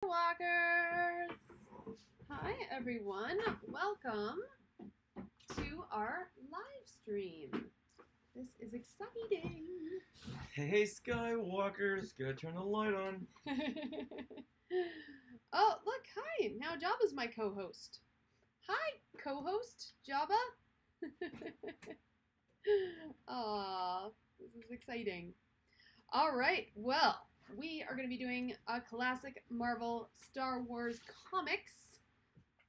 Walkers! Hi everyone, welcome to our live stream. This is exciting. Hey Skywalkers, gotta turn the light on. Oh, look, hi, now Jawa's my co-host. Hi, co-host, Jawa. Aw, this is exciting. All right, well, we are going to be doing a classic Marvel Star Wars comics.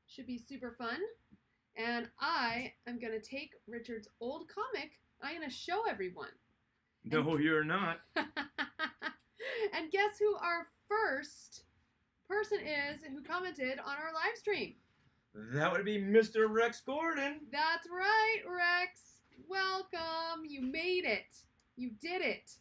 Should be super fun. And I am going to take Richard's old comic. I'm going to show everyone. No, you're not. And guess who our first person is who commented on our live stream? That would be Mr. Rex Gordon. That's right, Rex. Welcome. You made it. You did it.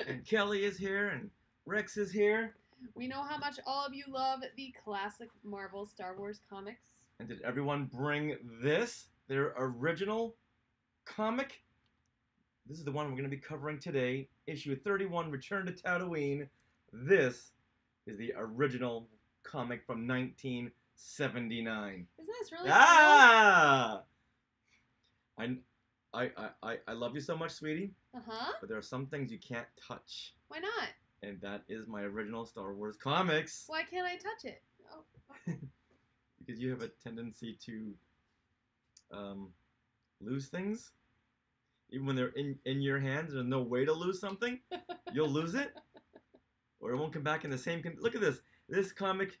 And Kelly is here, and Rex is here. We know how much all of you love the classic Marvel Star Wars comics. And did everyone bring this, their original comic? This is the one we're going to be covering today. Issue 31, Return to Tatooine. This is the original comic from 1979. Isn't this really cool? I love you so much, sweetie. Uh-huh. But there are some things you can't touch. Why not? And that is my original Star Wars comics. Why can't I touch it? Oh. Because you have a tendency to lose things. Even when they're in your hands, there's no way to lose something. You'll lose it. Or it won't come back in the same... Look at this. This comic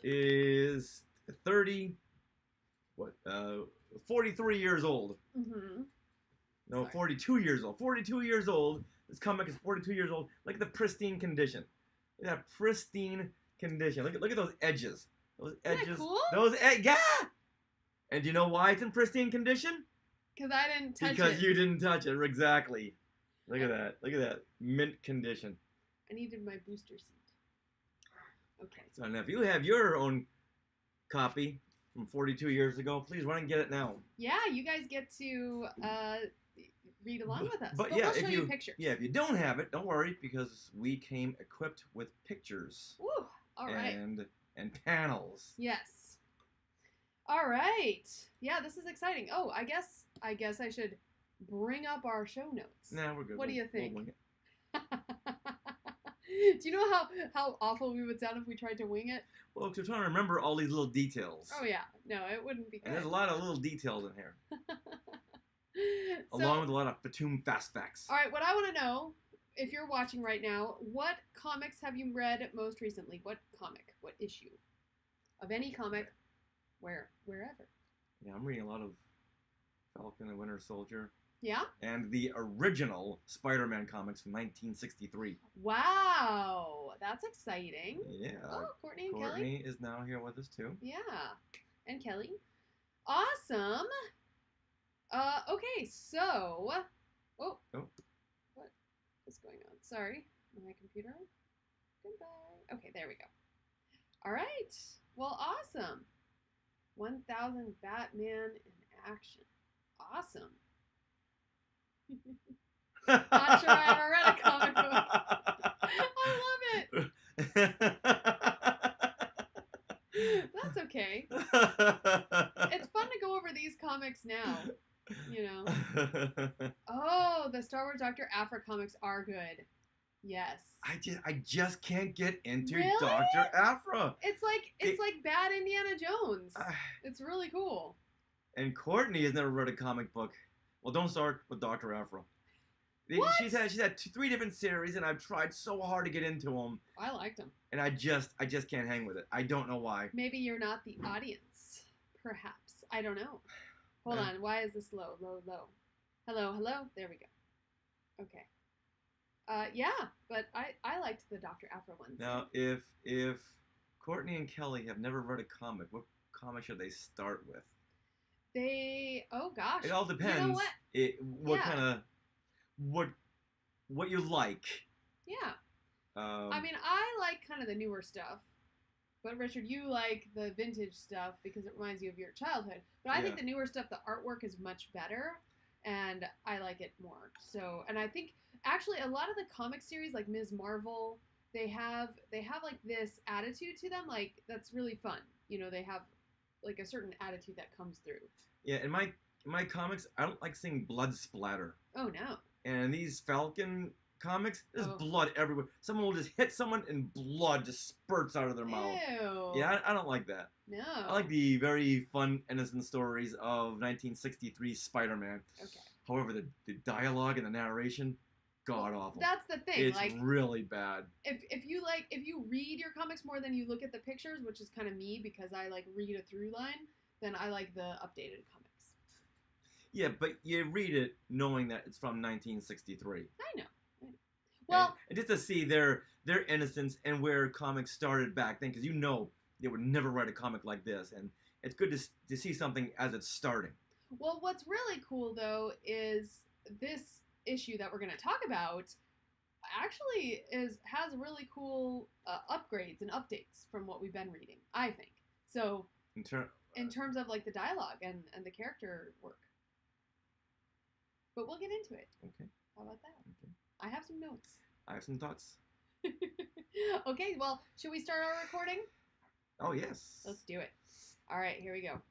is 43 years old. Mm-hmm. No, 42 years old. 42 years old. This comic is 42 years old. Look at the pristine condition. Look at that pristine condition. Look at those edges. Those edges. Isn't that cool? Those yeah. And do you know why it's in pristine condition? Because I didn't touch it. Because you didn't touch it. Exactly. Look at that. Look at that. Mint condition. I needed my booster seat. Okay. So now if you have your own copy from 42 years ago, please run and get it now. Yeah, you guys get to read along with us. But yeah, we'll show you pictures. Yeah, if you don't have it, don't worry, because we came equipped with pictures. Woo! All right. And panels. Yes. All right. Yeah, this is exciting. Oh, I guess I should bring up our show notes. Nah, we're good. What do you think? We'll wing it. Do you know how awful we would sound if we tried to wing it? Well, because we're trying to remember all these little details. Oh yeah, no, it wouldn't be good. And there's a lot of little details in here. Along with a lot of Batum fast facts. All right, what I want to know, if you're watching right now, what comics have you read most recently? What comic? What issue? Of any comic, wherever. Yeah, I'm reading a lot of Falcon and Winter Soldier. Yeah? And the original Spider-Man comics from 1963. Wow, that's exciting. Yeah. Oh, Courtney and Kelly. Courtney is now here with us too. Yeah, and Kelly. Awesome. Okay, so, what is going on? Sorry, my computer. Goodbye. Okay, there we go. All right. Well, awesome. 1000 Batman in action. Awesome. Not sure I ever read a comic book. I love it. That's okay. It's fun to go over these comics now. You know. Oh, the Star Wars Dr. Aphra comics are good. Yes. I just can't get into Really? Dr. Aphra. It's like bad Indiana Jones. It's really cool. And Courtney has never read a comic book. Well, don't start with Dr. Aphra. What? She's had 3 different series, and I've tried so hard to get into them. I liked them. And I just can't hang with it. I don't know why. Maybe you're not the audience. Perhaps. I don't know. Hold on. Why is this low? Low. Hello. There we go. Okay. Yeah, but I liked the Dr. Aphra ones. Now, if Courtney and Kelly have never read a comic, what comic should they start with? Oh gosh. It all depends. You know what? What you like. Yeah. I mean, I like kind of the newer stuff. But Richard, you like the vintage stuff because it reminds you of your childhood. But I think the newer stuff, the artwork is much better, and I like it more. So, and I think actually a lot of the comic series like Ms. Marvel they have like this attitude to them, like that's really fun. You know, they have like a certain attitude that comes through. Yeah, in my comics, I don't like seeing blood splatter. Oh no. And these Falcon comics, there's Oh. blood everywhere. Someone will just hit someone and blood just spurts out of their mouth. Ew. Yeah, I don't like that. No. I like the very fun, innocent stories of 1963 Spider-Man. Okay. However, the dialogue and the narration, god awful. That's the thing. It's like really bad. if you read your comics more than you look at the pictures, which is kind of me because I like read a through line, then I like the updated comics. Yeah, but you read it knowing that it's from 1963. I know. Well, and just to see their innocence and where comics started back then, because you know they would never write a comic like this, and it's good to see something as it's starting. Well, what's really cool though is this issue that we're going to talk about actually has really cool upgrades and updates from what we've been reading, I think. So in terms of like the dialogue and the character work. But we'll get into it. Okay. How about that? Okay. I have some notes. I have some thoughts. Okay, well, should we start our recording? Oh, yes. Let's do it. All right, here we go.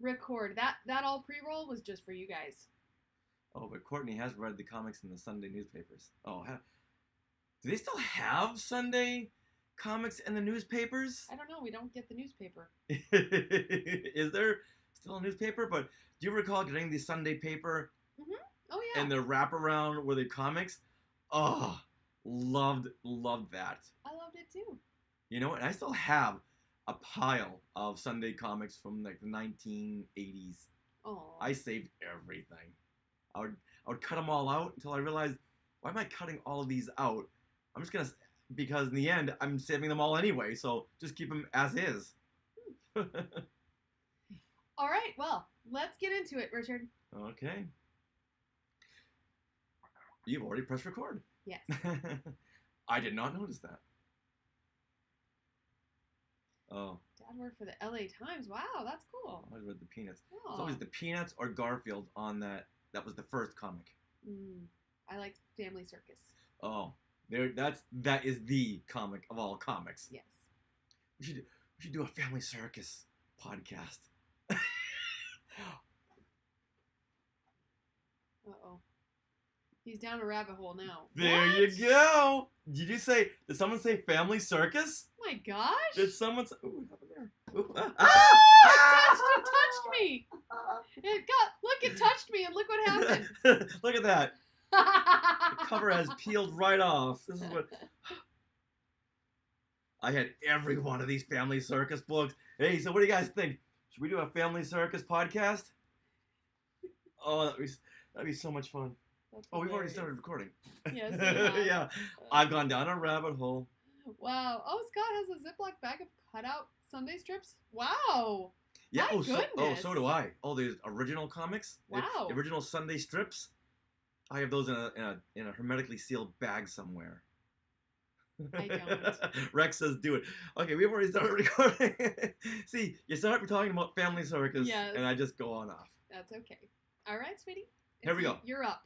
Record. That all pre-roll was just for you guys. Oh, but Courtney has read the comics in the Sunday newspapers. Oh, do they still have Sunday comics in the newspapers? I don't know. We don't get the newspaper. Is there still a newspaper? But do you recall getting the Sunday paper? Mm-hmm. Oh, yeah. And the wraparound were the comics? Oh, loved that. I loved it too. You know, and I still have a pile of Sunday comics from like the 1980s. Oh. I saved everything. I would cut them all out until I realized, why am I cutting all of these out? I'm just gonna, because in the end I'm saving them all anyway. So just keep them as is. All right. Well, let's get into it, Richard. Okay. You've already pressed record. Yes. I did not notice that. Oh. Dad worked for the LA Times. Wow, that's cool. I always read the Peanuts. Oh. It's always the Peanuts or Garfield on that. That was the first comic. I liked Family Circus. Oh, that is the comic of all comics. Yes. We should do a Family Circus podcast. Uh-oh. He's down a rabbit hole now. There What? you go. Did someone say Family Circus? Oh my gosh. Did someone say, ooh, what happened there? Ooh, It touched me. It touched me and look what happened. Look at that. The cover has peeled right off. This is what I had every one of these Family Circus books. Hey, so what do you guys think? Should we do a Family Circus podcast? Oh, that'd be so much fun. Oh, we've already started recording. Yes. Yeah. I've gone down a rabbit hole. Wow. Oh, Scott has a Ziploc bag of cutout Sunday strips. Wow. Yeah. My goodness. So do I. Oh, there's original comics. Wow. The original Sunday strips. I have those in a hermetically sealed bag somewhere. I don't. Rex says, "Do it." Okay, we've already started recording. See, you start talking about Family Circus, Yes. and I just go on off. That's okay. All right, sweetie. Here we go. You're up.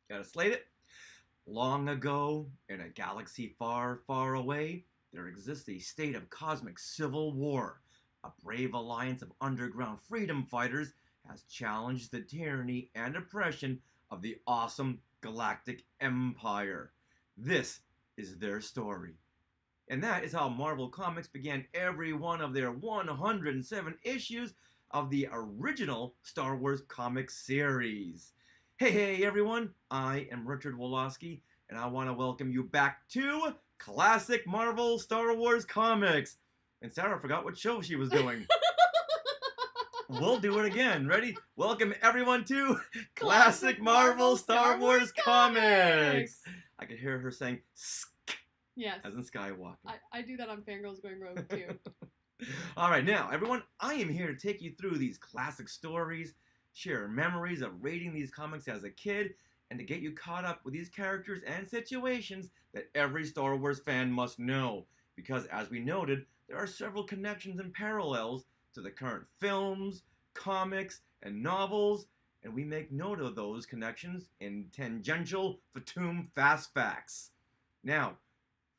Gotta slate it. Long ago, in a galaxy far, far away, there exists a state of cosmic civil war. A brave alliance of underground freedom fighters has challenged the tyranny and oppression of the awesome galactic empire. This is their story. And that is how Marvel Comics began every one of their 107 issues of the original Star Wars comic series. Hey everyone, I am Richard Woloski, and I want to welcome you back to Classic Marvel Star Wars Comics. And Sarah forgot what show she was doing. We'll do it again. Ready? Welcome everyone to Classic Marvel Star Wars Comics. I could hear her saying "sk" Yes. as in Skywalker. I do that on Fangirls Going Rogue too. All right, now everyone, I am here to take you through these classic stories, share memories of reading these comics as a kid, and to get you caught up with these characters and situations that every Star Wars fan must know. Because as we noted, there are several connections and parallels to the current films, comics, and novels, and we make note of those connections in tangential Fatum Fast Facts. Now,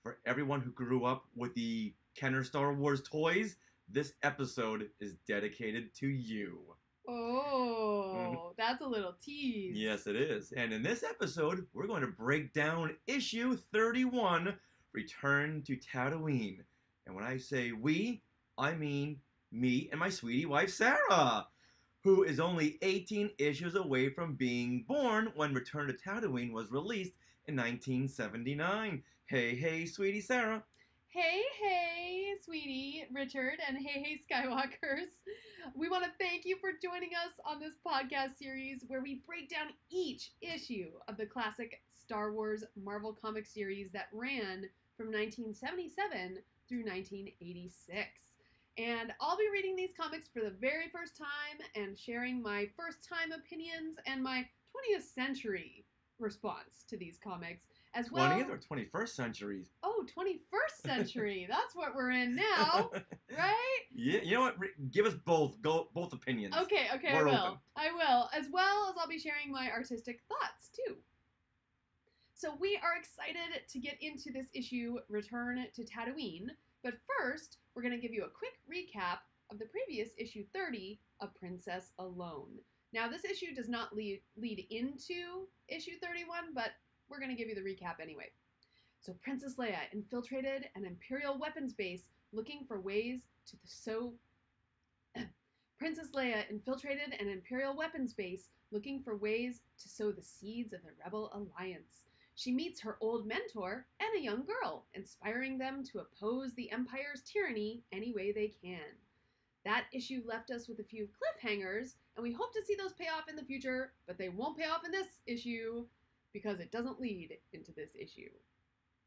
for everyone who grew up with the Kenner Star Wars toys, this episode is dedicated to you. Oh, that's a little tease. Yes, it is. And in this episode, we're going to break down issue 31, Return to Tatooine. And when I say we, I mean me and my sweetie wife, Sarah, who is only 18 issues away from being born when Return to Tatooine was released in 1979. Hey, hey, sweetie Sarah. Hey, sweetie Richard, and hey, Skywalkers. We want to thank you for joining us on this podcast series where we break down each issue of the classic Star Wars Marvel comic series that ran from 1977 through 1986. And I'll be reading these comics for the very first time and sharing my first-time opinions and my 20th century response to these comics, as well. 20th or 21st centuries? Oh, 21st century. That's what we're in now, right? Yeah, you know what? Give us both opinions. Okay, We're I will. open. I will, as well as I'll be sharing my artistic thoughts, too. So we are excited to get into this issue, Return to Tatooine, but first, we're going to give you a quick recap of the previous issue 30, A Princess Alone. Now, this issue does not lead into issue 31, but we're going to give you the recap anyway. So, Princess Leia infiltrated an Imperial weapons base looking for ways to sow... Princess Leia infiltrated an Imperial weapons base looking for ways to sow the seeds of the Rebel Alliance. She meets her old mentor and a young girl, inspiring them to oppose the Empire's tyranny any way they can. That issue left us with a few cliffhangers, and we hope to see those pay off in the future, but they won't pay off in this issue because it doesn't lead into this issue.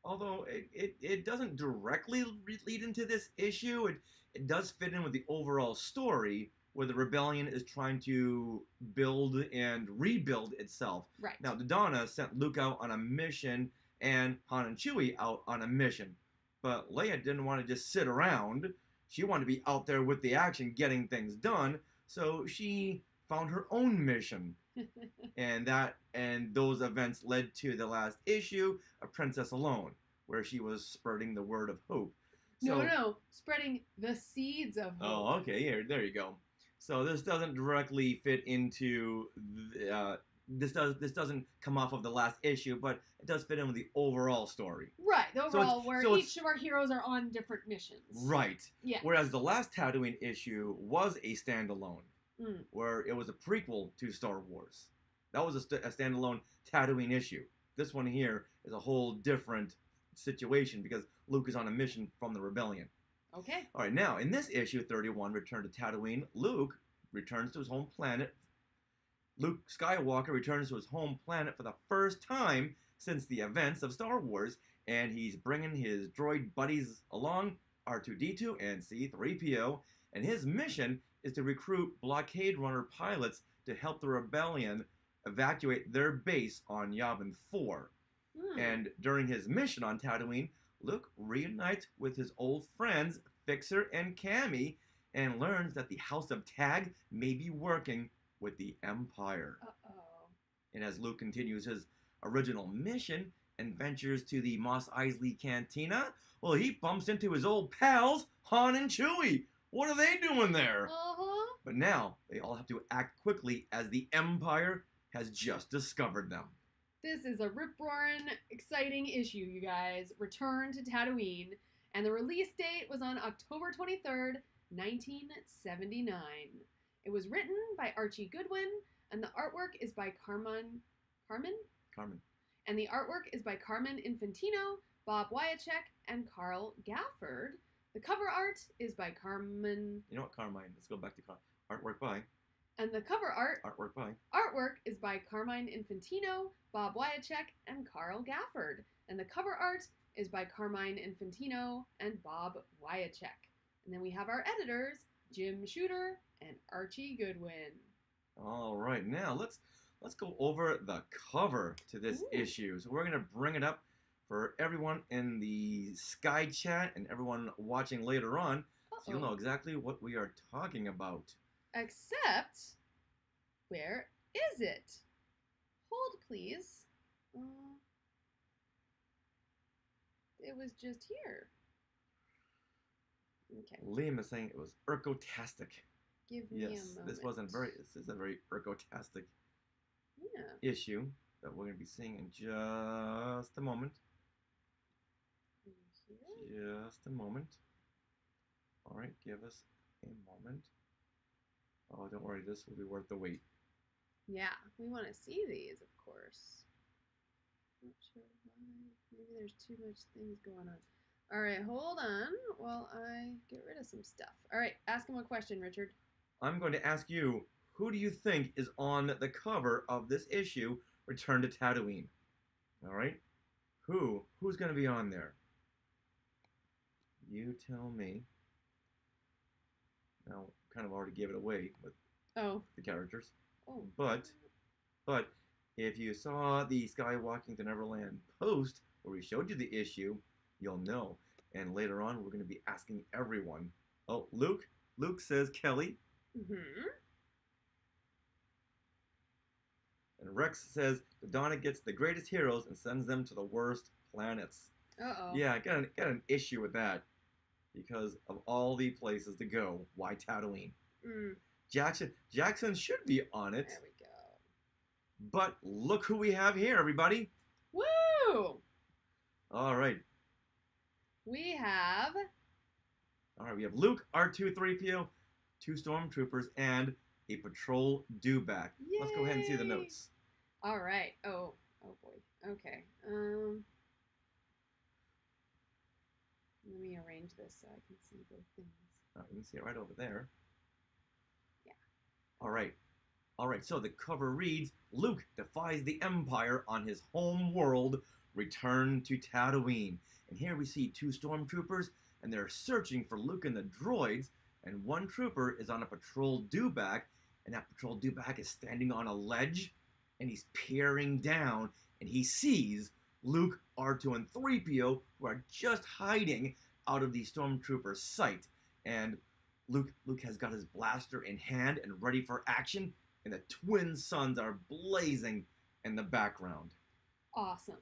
Although it doesn't directly lead into this issue, it does fit in with the overall story where the rebellion is trying to build and rebuild itself. Right. Now, Donna sent Luke out on a mission and Han and Chewie out on a mission. But Leia didn't want to just sit around. She wanted to be out there with the action, getting things done. So she found her own mission. and those events led to the last issue, A Princess Alone, where she was spreading the word of hope. So, No, spreading the seeds of hope. Oh, okay, yeah, there you go. So this doesn't directly fit into this doesn't come off of the last issue, but it does fit in with the overall story. Right, the overall where each of our heroes are on different missions. Right. Yeah. Whereas the last Tatooine issue was a standalone, where it was a prequel to Star Wars. That was a standalone Tatooine issue. This one here is a whole different situation because Luke is on a mission from the rebellion. Okay. All right, now, in this issue 31, Return to Tatooine, Luke returns to his home planet. Luke Skywalker returns to his home planet for the first time since the events of Star Wars, and he's bringing his droid buddies along, R2-D2 and C-3PO, and his mission is to recruit blockade runner pilots to help the rebellion evacuate their base on Yavin 4. And during his mission on Tatooine, Luke reunites with his old friends Fixer and Cammy and learns that the House of Tag may be working with the Empire. Uh-oh. And as Luke continues his original mission and ventures to the Mos Eisley Cantina, well, he bumps into his old pals, Han and Chewie. What are they doing there? Uh-huh. But now they all have to act quickly as the Empire has just discovered them. This is a rip-roaring, exciting issue, you guys. Return to Tatooine. And the release date was on October 23rd, 1979. It was written by Archie Goodwin, and the artwork is by Carmen. And the artwork is by Carmen Infantino, Bob Wyacek, and Carl Gafford. The cover art is by Carmen... You know what, Carmine? Let's go back to artwork by. And the cover art... Artwork by. Artwork is by Carmine Infantino, Bob Wyacek, and Carl Gafford. And the cover art is by Carmine Infantino and Bob Wyacek. And then we have our editors, Jim Shooter and Archie Goodwin. All right, now let's go over the cover to this issue. So we're going to bring it up for everyone in the Sky Chat and everyone watching later on, so you'll know exactly what we are talking about. Except, where is it? Hold, please. it was just here. Okay. Liam is saying it was ergotastic. Give me a Yes, moment. this is a very ergotastic Yeah. issue that we're going to be seeing in just a moment. Here. Just a moment. All right, give us a moment. Oh, don't worry, this will be worth the wait. Yeah, we want to see these, of course. Not sure why. Maybe there's too much things going on. All right, hold on while I get rid of some stuff. All right, ask him a question, Richard. I'm going to ask you, who do you think is on the cover of this issue, Return to Tatooine? All right? Who's going to be on there? You tell me. Now, kind of already gave it away with the characters. Oh. But if you saw the Skywalking to Neverland post where we showed you the issue, you'll know. And later on, we're going to be asking everyone. Oh, Luke says Kelly. Mm-hmm. And Rex says Donna gets the greatest heroes and sends them to the worst planets. Uh-oh. Yeah, I got an issue with that. Because of all the places to go, why Tatooine? Jackson should be on it. There we go. But look who we have here, everybody. Woo! All right. We have Luke, R2-3PO, 2 stormtroopers, and a patrol dewback. Yay! Let's go ahead and see the notes. All right. Oh boy. Okay. Let me arrange this so I can see both things. You can see it right over there. Yeah. All right. So the cover reads, Luke defies the Empire on his home world, return to Tatooine. And here we see 2 stormtroopers, and they're searching for Luke and the droids, and one trooper is on a patrol dewback, and that patrol dewback is standing on a ledge, and he's peering down, and he sees Luke, R2, and 3PO, who are just hiding out of the stormtrooper's sight. And Luke has got his blaster in hand and ready for action, and the twin suns are blazing in the background. Awesome.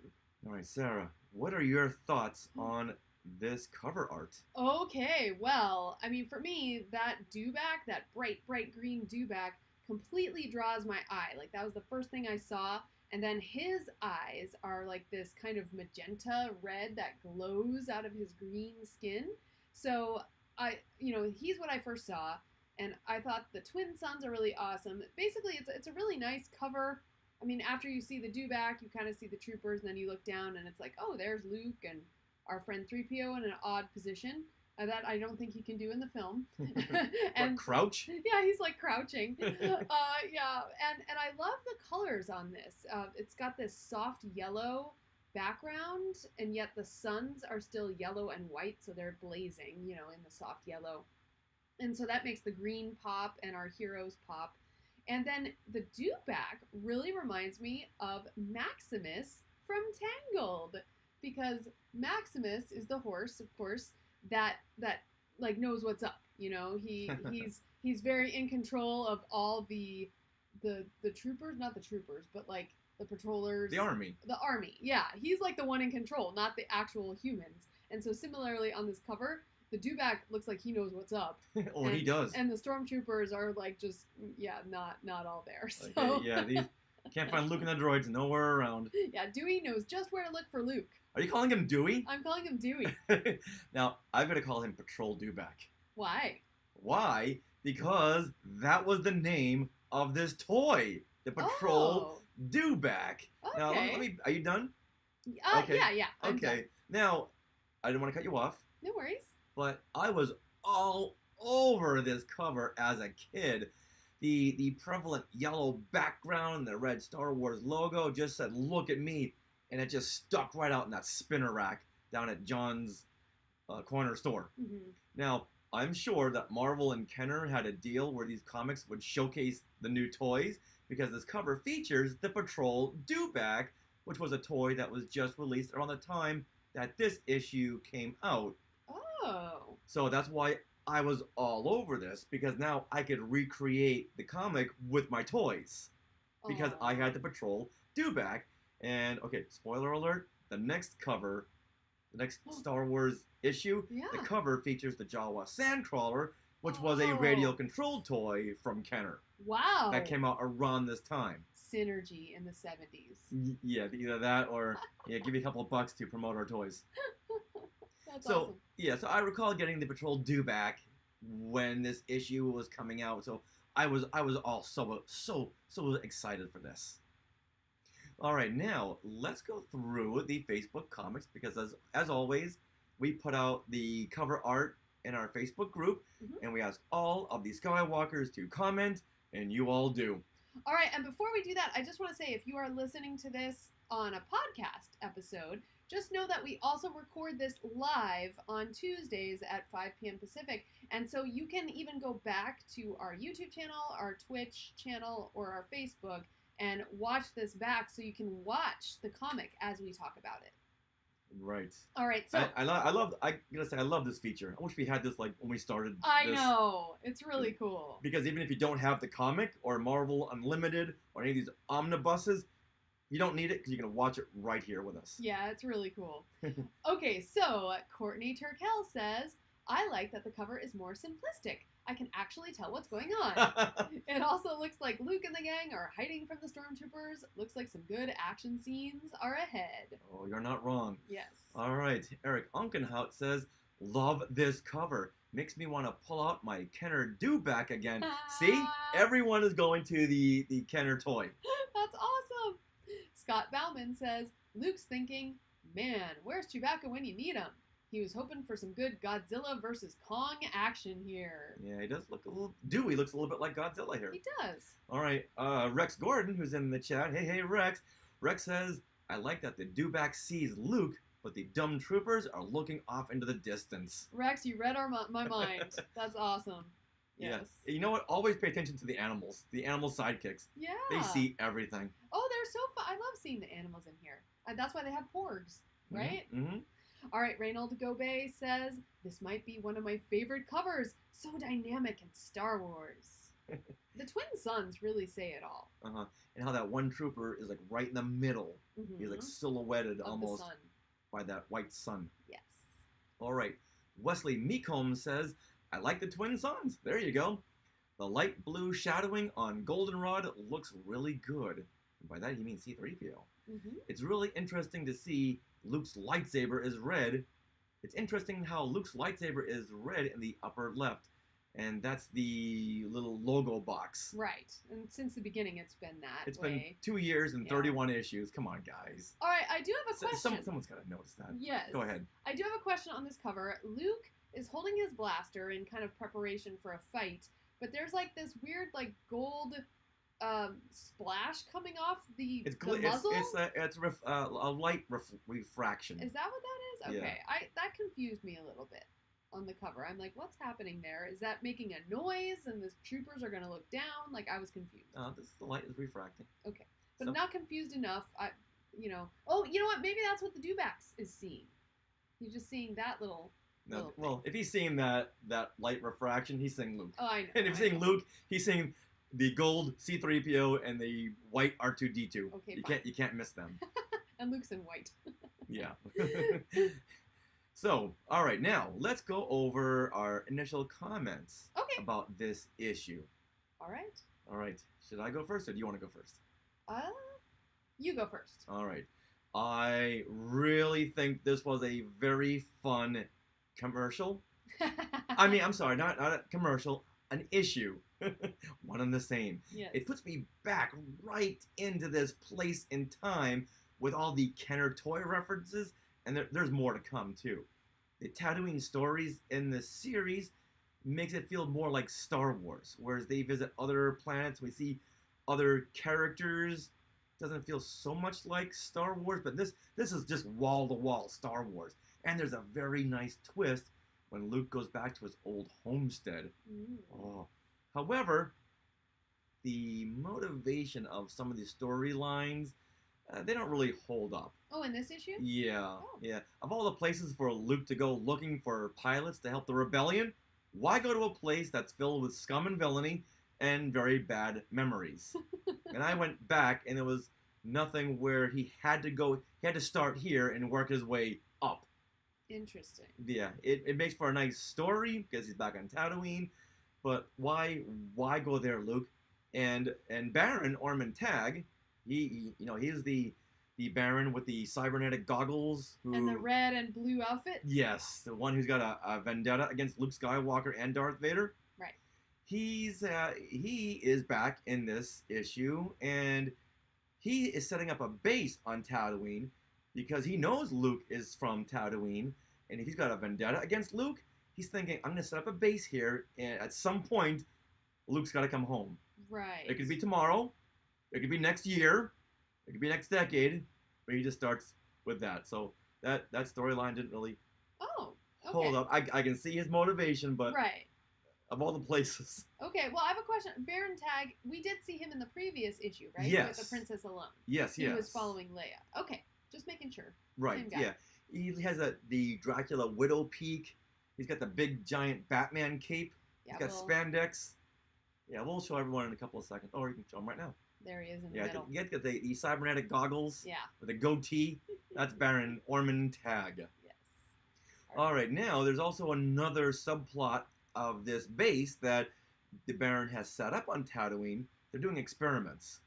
All right, Sarah, what are your thoughts on this cover art? Okay, well, I mean, for me, that dewback, that bright green dewback, completely draws my eye. Like, that was the first thing I saw. And then his eyes are like this kind of magenta red that glows out of his green skin. So he's what I first saw, and I thought the twin suns are really awesome. Basically, it's a really nice cover. I mean, after you see the dewback, you kind of see the troopers, and then you look down, and it's like, oh, there's Luke and our friend 3PO in an odd position that I don't think he can do in the film. And crouch? Yeah, he's like crouching. Yeah, and I love the colors on this. It's got this soft yellow background, and yet the suns are still yellow and white, so they're blazing, in the soft yellow. And so that makes the green pop and our heroes pop. And then the dewback really reminds me of Maximus from Tangled, because Maximus is the horse, of course, that like knows what's up. He's very in control of all the troopers, not the troopers, but like the patrollers. The army. The army, yeah. He's like the one in control, not the actual humans. And so similarly on this cover, the dewback looks like he knows what's up. He does. And the stormtroopers are like just, not all there. So. Okay, yeah, these can't find Luke and the droids nowhere around. Yeah, Dewey knows just where to look for Luke. Are you calling him Dewey? I'm calling him Dewey. Now, I'm going to call him Patrol Dewback. Why? Why? Because that was the name of this toy. The Patrol Dewback. Okay. Now, let me, are you done? Okay. Yeah. I'm okay. done. Now, I didn't want to cut you off. No worries. But I was all over this cover as a kid. The prevalent yellow background, the red Star Wars logo just said, look at me. And it just stuck right out in that spinner rack down at John's corner store. Mm-hmm. Now, I'm sure that Marvel and Kenner had a deal where these comics would showcase the new toys, because this cover features the Patrol Dewback, which was a toy that was just released around the time that this issue came out. Oh. So that's why I was all over this, because now I could recreate the comic with my toys. Because I had the Patrol Dewback. And, okay, spoiler alert, the next cover the next Star Wars issue, Yeah. the cover features the Jawa Sandcrawler, which was a radio-controlled toy from Kenner. Wow. That came out around this time. Synergy in the 70s. Yeah, either that or give me a couple of bucks to promote our toys. That's awesome. Yeah, so I recall getting the Patrol Do-Back when this issue was coming out, so I was all so excited for this. All right, now let's go through the Facebook comics because as always, we put out the cover art in our Facebook group, and we ask all of the Skywalkers to comment, and you all do. All right, and before we do that, I just want to say if you are listening to this on a podcast episode, just know that we also record this live on Tuesdays at 5 p.m. Pacific, and so you can even go back to our YouTube channel, our Twitch channel, or our Facebook and watch this back so you can watch the comic as we talk about it. Right. All right. So I love this feature. I wish we had this like when we started. I know. It's really cool. Because even if you don't have the comic or Marvel Unlimited or any of these omnibuses, you don't need it because you can watch it right here with us. Yeah, it's really cool. Okay, so Courtney Turkel says, I like that the cover is more simplistic. I can actually tell what's going on. It also looks like Luke and the gang are hiding from the stormtroopers. Looks like some good action scenes are ahead. Oh, you're not wrong. Yes. All right. Eric Unkenhout says, love this cover. Makes me want to pull out my Kenner Do-Back again. See? Everyone is going to the Kenner toy. That's awesome. Scott Bauman says, Luke's thinking, man, where's Chewbacca when you need him? He was hoping for some good Godzilla versus Kong action here. Yeah, he does look a little... Dewey looks a little bit like Godzilla here. He does. All right. Rex Gordon, who's in the chat. Hey, Rex. Rex says, I like that the Do-Back sees Luke, but the dumb troopers are looking off into the distance. Rex, you read my mind. That's awesome. Yes. Yeah. You know what? Always pay attention to the animals. The animal sidekicks. Yeah. They see everything. Oh, they're so fun. I love seeing the animals in here. That's why they have porgs, right? Mm-hmm. All right, Reynold Gobe says, this might be one of my favorite covers. So dynamic in Star Wars. The twin sons really say it all. Uh-huh. And how that one trooper is like right in the middle. Mm-hmm. He's like silhouetted of almost the sun. by that white sun. Yes. All right. Wesley Meecombe says, I like the twin sons. There you go. The light blue shadowing on Goldenrod looks really good. And by that he means C-3PO. Mm-hmm. It's really interesting to see Luke's lightsaber is red. It's interesting how Luke's lightsaber is red in the upper left. And that's the little logo box. Right. And since the beginning, it's been that It's way. been 2 years and 31 issues. Come on, guys. All right, I do have a question. Someone's got to notice that. Yes. Go ahead. I do have a question on this cover. Luke is holding his blaster in kind of preparation for a fight, but there's like this weird like gold splash coming off the muzzle. It's a light refraction. Is that what that is? Okay, Yeah. that confused me a little bit on the cover. I'm like, what's happening there? Is that making a noise and the troopers are going to look down? Like, I was confused. The light is refracting. Okay, but not confused enough. Oh, you know what? Maybe that's what the Dewbacks is seeing. He's just seeing that little. No, well, if he's seeing that light refraction, he's seeing Luke. Oh, I know. And if he's seeing Luke, he's seeing the gold C-3PO and the white R2-D2. Okay, you can't miss them. And Luke's in white. Yeah. So, all right, now let's go over our initial comments about this issue. All right. All right. Should I go first, or do you want to go first? You go first. All right. I really think this was a very fun commercial. I mean, I'm sorry, not a commercial, an issue. One and the same. Yes. It puts me back right into this place in time with all the Kenner toy references, and there's more to come too. The Tatooine stories in the series makes it feel more like Star Wars, whereas they visit other planets, we see other characters. Doesn't feel so much like Star Wars, but this is just wall-to-wall Star Wars. And there's a very nice twist when Luke goes back to his old homestead. Oh. However, the motivation of some of the storylines, they don't really hold up. Oh, in this issue? Yeah, yeah. Of all the places for Luke to go looking for pilots to help the rebellion, why go to a place that's filled with scum and villainy and very bad memories? And I went back, and it was nothing where he had to start here and work his way up. Interesting. Yeah, it makes for a nice story because he's back on Tatooine, but why go there, Luke? And Baron Ormond Tag, he's the Baron with the cybernetic goggles who And the red and blue outfit? yes, the one who's got a vendetta against Luke Skywalker and Darth Vader. Right. He is back in this issue, and he is setting up a base on Tatooine because he knows Luke is from Tatooine, and if he's got a vendetta against Luke, he's thinking, I'm going to set up a base here, and at some point, Luke's got to come home. Right. It could be tomorrow, it could be next year, it could be next decade, but he just starts with that. So that storyline didn't really hold up. I can see his motivation, but right. Of all the places. Okay, well, I have a question. Baron Tag, we did see him in the previous issue, right? Yes. With the Princess Alone. Yes, He was following Leia. Okay, just making sure. Right, Same guy. yeah. He has the Dracula Widow peak. He's got the big giant Batman cape. Yeah, He's got spandex. Yeah, we'll show everyone in a couple of seconds. Or you can show him right now. There he is in the middle. Yeah, get the cybernetic goggles. Yeah. With a goatee. That's Baron Ormond Tag. Yes. All right, now there's also another subplot of this base that the Baron has set up on Tatooine. They're doing experiments.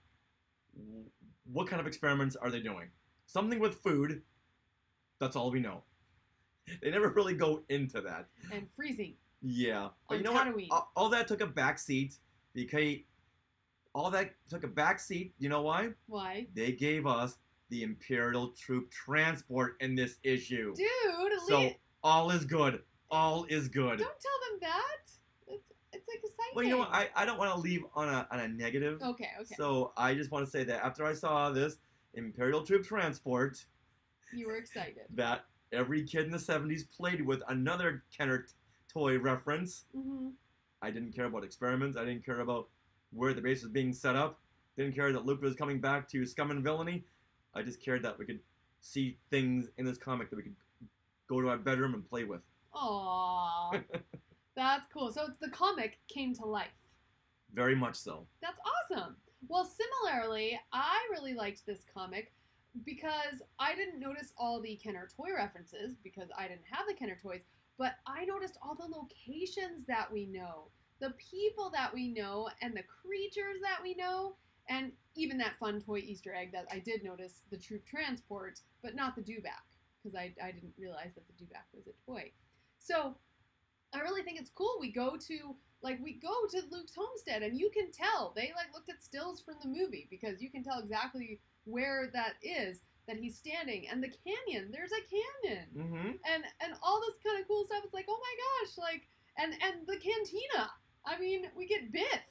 What kind of experiments are they doing? Something with food. That's all we know. They never really go into that. And freezing. Yeah. But on you know Tatooine. what? All that took a backseat because you know why? Why? They gave us the Imperial troop transport in this issue. Dude, so all is good. All is good. Don't tell them that. It's like exciting. Well, you know what? I don't want to leave on a negative. Okay. So I just want to say that after I saw this Imperial troop transport, you were excited. That every kid in the 70s played with another Kenner toy reference. Mm-hmm. I didn't care about experiments. I didn't care about where the base was being set up. Didn't care that Luke was coming back to scum and villainy. I just cared that we could see things in this comic that we could go to our bedroom and play with. Aww. That's cool. So the comic came to life. Very much so. That's awesome. Well, similarly, I really liked this comic because I didn't notice all the Kenner toy references because I didn't have the Kenner toys, but I noticed all the locations that we know, the people that we know, and the creatures that we know, and even that fun toy Easter egg that I did notice, the troop transport, but not the dewback, because I didn't realize that the dewback was a toy. So I really think it's cool. We go to Luke's homestead, and you can tell they looked at stills from the movie because you can tell exactly where that is that he's standing, and the canyon. There's a canyon, mm-hmm. and all this kind of cool stuff. It's like, oh my gosh, and the cantina. I mean, we get Biff.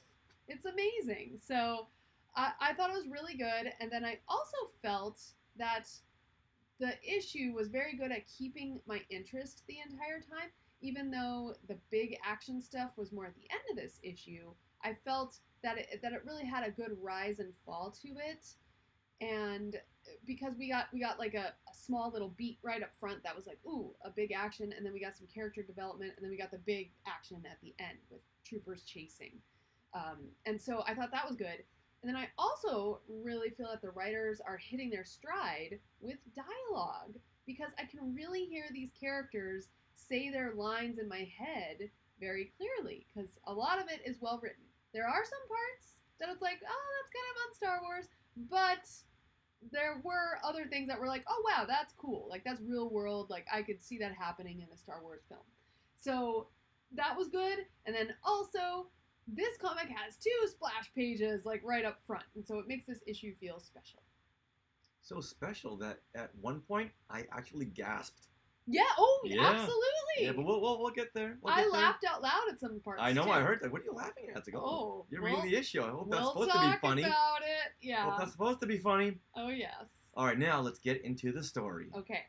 It's amazing. So I thought it was really good, and then I also felt that the issue was very good at keeping my interest the entire time. Even though the big action stuff was more at the end of this issue, I felt that it really had a good rise and fall to it. And because we got like a small little beat right up front that was like, ooh, a big action, and then we got some character development, and then we got the big action at the end with troopers chasing. And so I thought that was good. And then I also really feel that the writers are hitting their stride with dialogue, because I can really hear these characters say their lines in my head very clearly, because a lot of it is well written. There are some parts that it's like, oh, that's kind of on Star Wars, but there were other things that were like, oh wow, that's cool, like that's real world, like I could see that happening in a Star Wars film. So that was good. And then also this comic has 2 splash pages like right up front, and so it makes this issue feel special. So special that at one point I actually gasped. Yeah, absolutely. Yeah, but we'll get there. I laughed out loud at some parts. I know, too. I heard that. What are you laughing at? It's like, you're reading the issue. I hope that's supposed to be funny. We'll talk about it. Yeah. I hope that's supposed to be funny. Oh, yes. All right, now let's get into the story. Okay.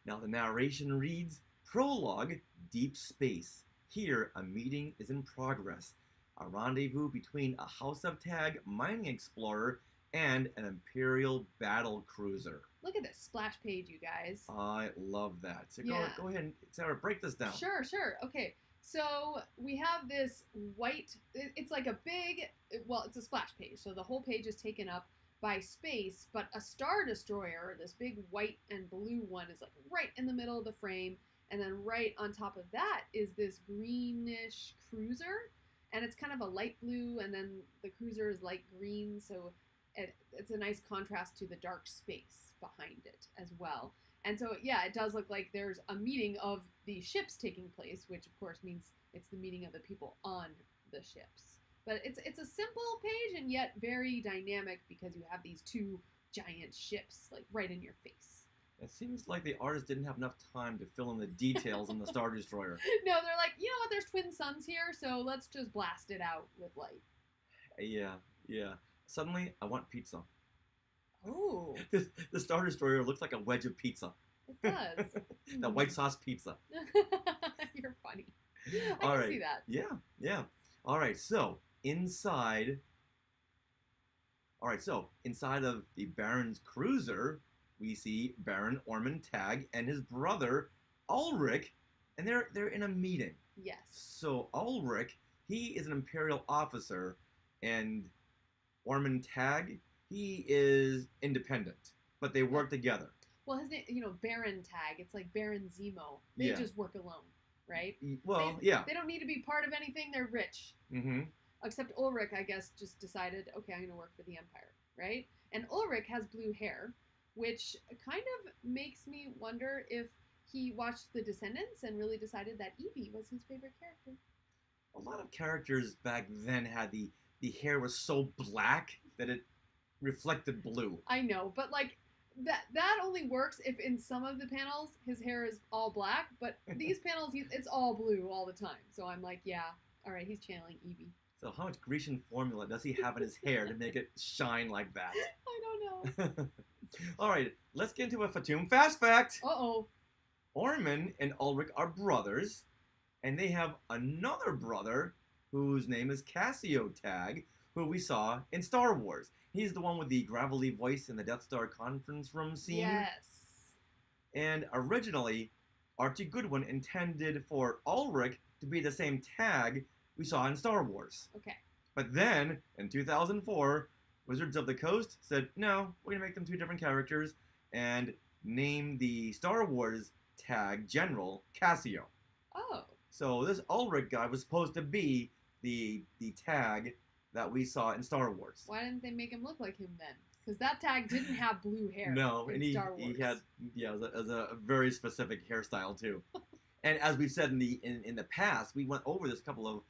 Now the narration reads, Prologue, Deep Space. Here, a meeting is in progress. A rendezvous between a House of Tag mining explorer and an Imperial battle cruiser. Look at this splash page, you guys. I love that. So yeah. go ahead and, Sarah, break this down. Sure. Okay, so we have this white, it's like a big, well, it's a splash page. So the whole page is taken up by space, but a Star Destroyer, this big white and blue one, is like right in the middle of the frame, and then right on top of that is this greenish cruiser, and it's kind of a light blue, and then the cruiser is light green, so it's a nice contrast to the dark space behind it as well. And so, yeah, it does look like there's a meeting of the ships taking place, which of course means it's the meeting of the people on the ships. But it's a simple page and yet very dynamic because you have these two giant ships like right in your face. It seems like the artist didn't have enough time to fill in the details on the Star Destroyer. No, they're like, you know what, there's twin suns here, so let's just blast it out with light. Yeah. Suddenly, I want pizza. Oh. The Star Destroyer looks like a wedge of pizza. It does. That white sauce pizza. You're funny. I All can right. see that. Yeah. All right, so inside of the Baron's cruiser, we see Baron Ormond Tag and his brother Ulrich, and they're in a meeting. Yes. So Ulrich, he is an Imperial officer, and Ormond Tag, he is independent, but they work together. Well, his name, Baron Tag. It's like Baron Zemo. They just work alone, right? Well, They don't need to be part of anything. They're rich. Mm-hmm. Except Ulrich, I guess, just decided, okay, I'm going to work for the Empire, right? And Ulrich has blue hair, which kind of makes me wonder if he watched The Descendants and really decided that Evie was his favorite character. A lot of characters back then had the hair was so black that it reflected blue. I know, but like that only works if in some of the panels his hair is all black, but these panels it's all blue all the time. So I'm like, yeah, all right, he's channeling Evie. So how much Grecian formula does he have in his hair to make it shine like that? I don't know. All right, let's get into a Fatum fast fact. Uh-oh. Ormond and Ulrich are brothers, and they have another brother whose name is Cassio Tag, who we saw in Star Wars. He's the one with the gravelly voice in the Death Star conference room scene. Yes. And originally, Archie Goodwin intended for Ulrich to be the same Tag we saw in Star Wars. Okay. But then, in 2004, Wizards of the Coast said, no, we're going to make them two different characters and name the Star Wars Tag General Cassio. Oh. So this Ulrich guy was supposed to be the Tag that we saw in Star Wars. Why didn't they make him look like him then? Because that Tag didn't have blue hair. No, in and he Star Wars. had as a very specific hairstyle too. And as we said in the past, we went over this a couple of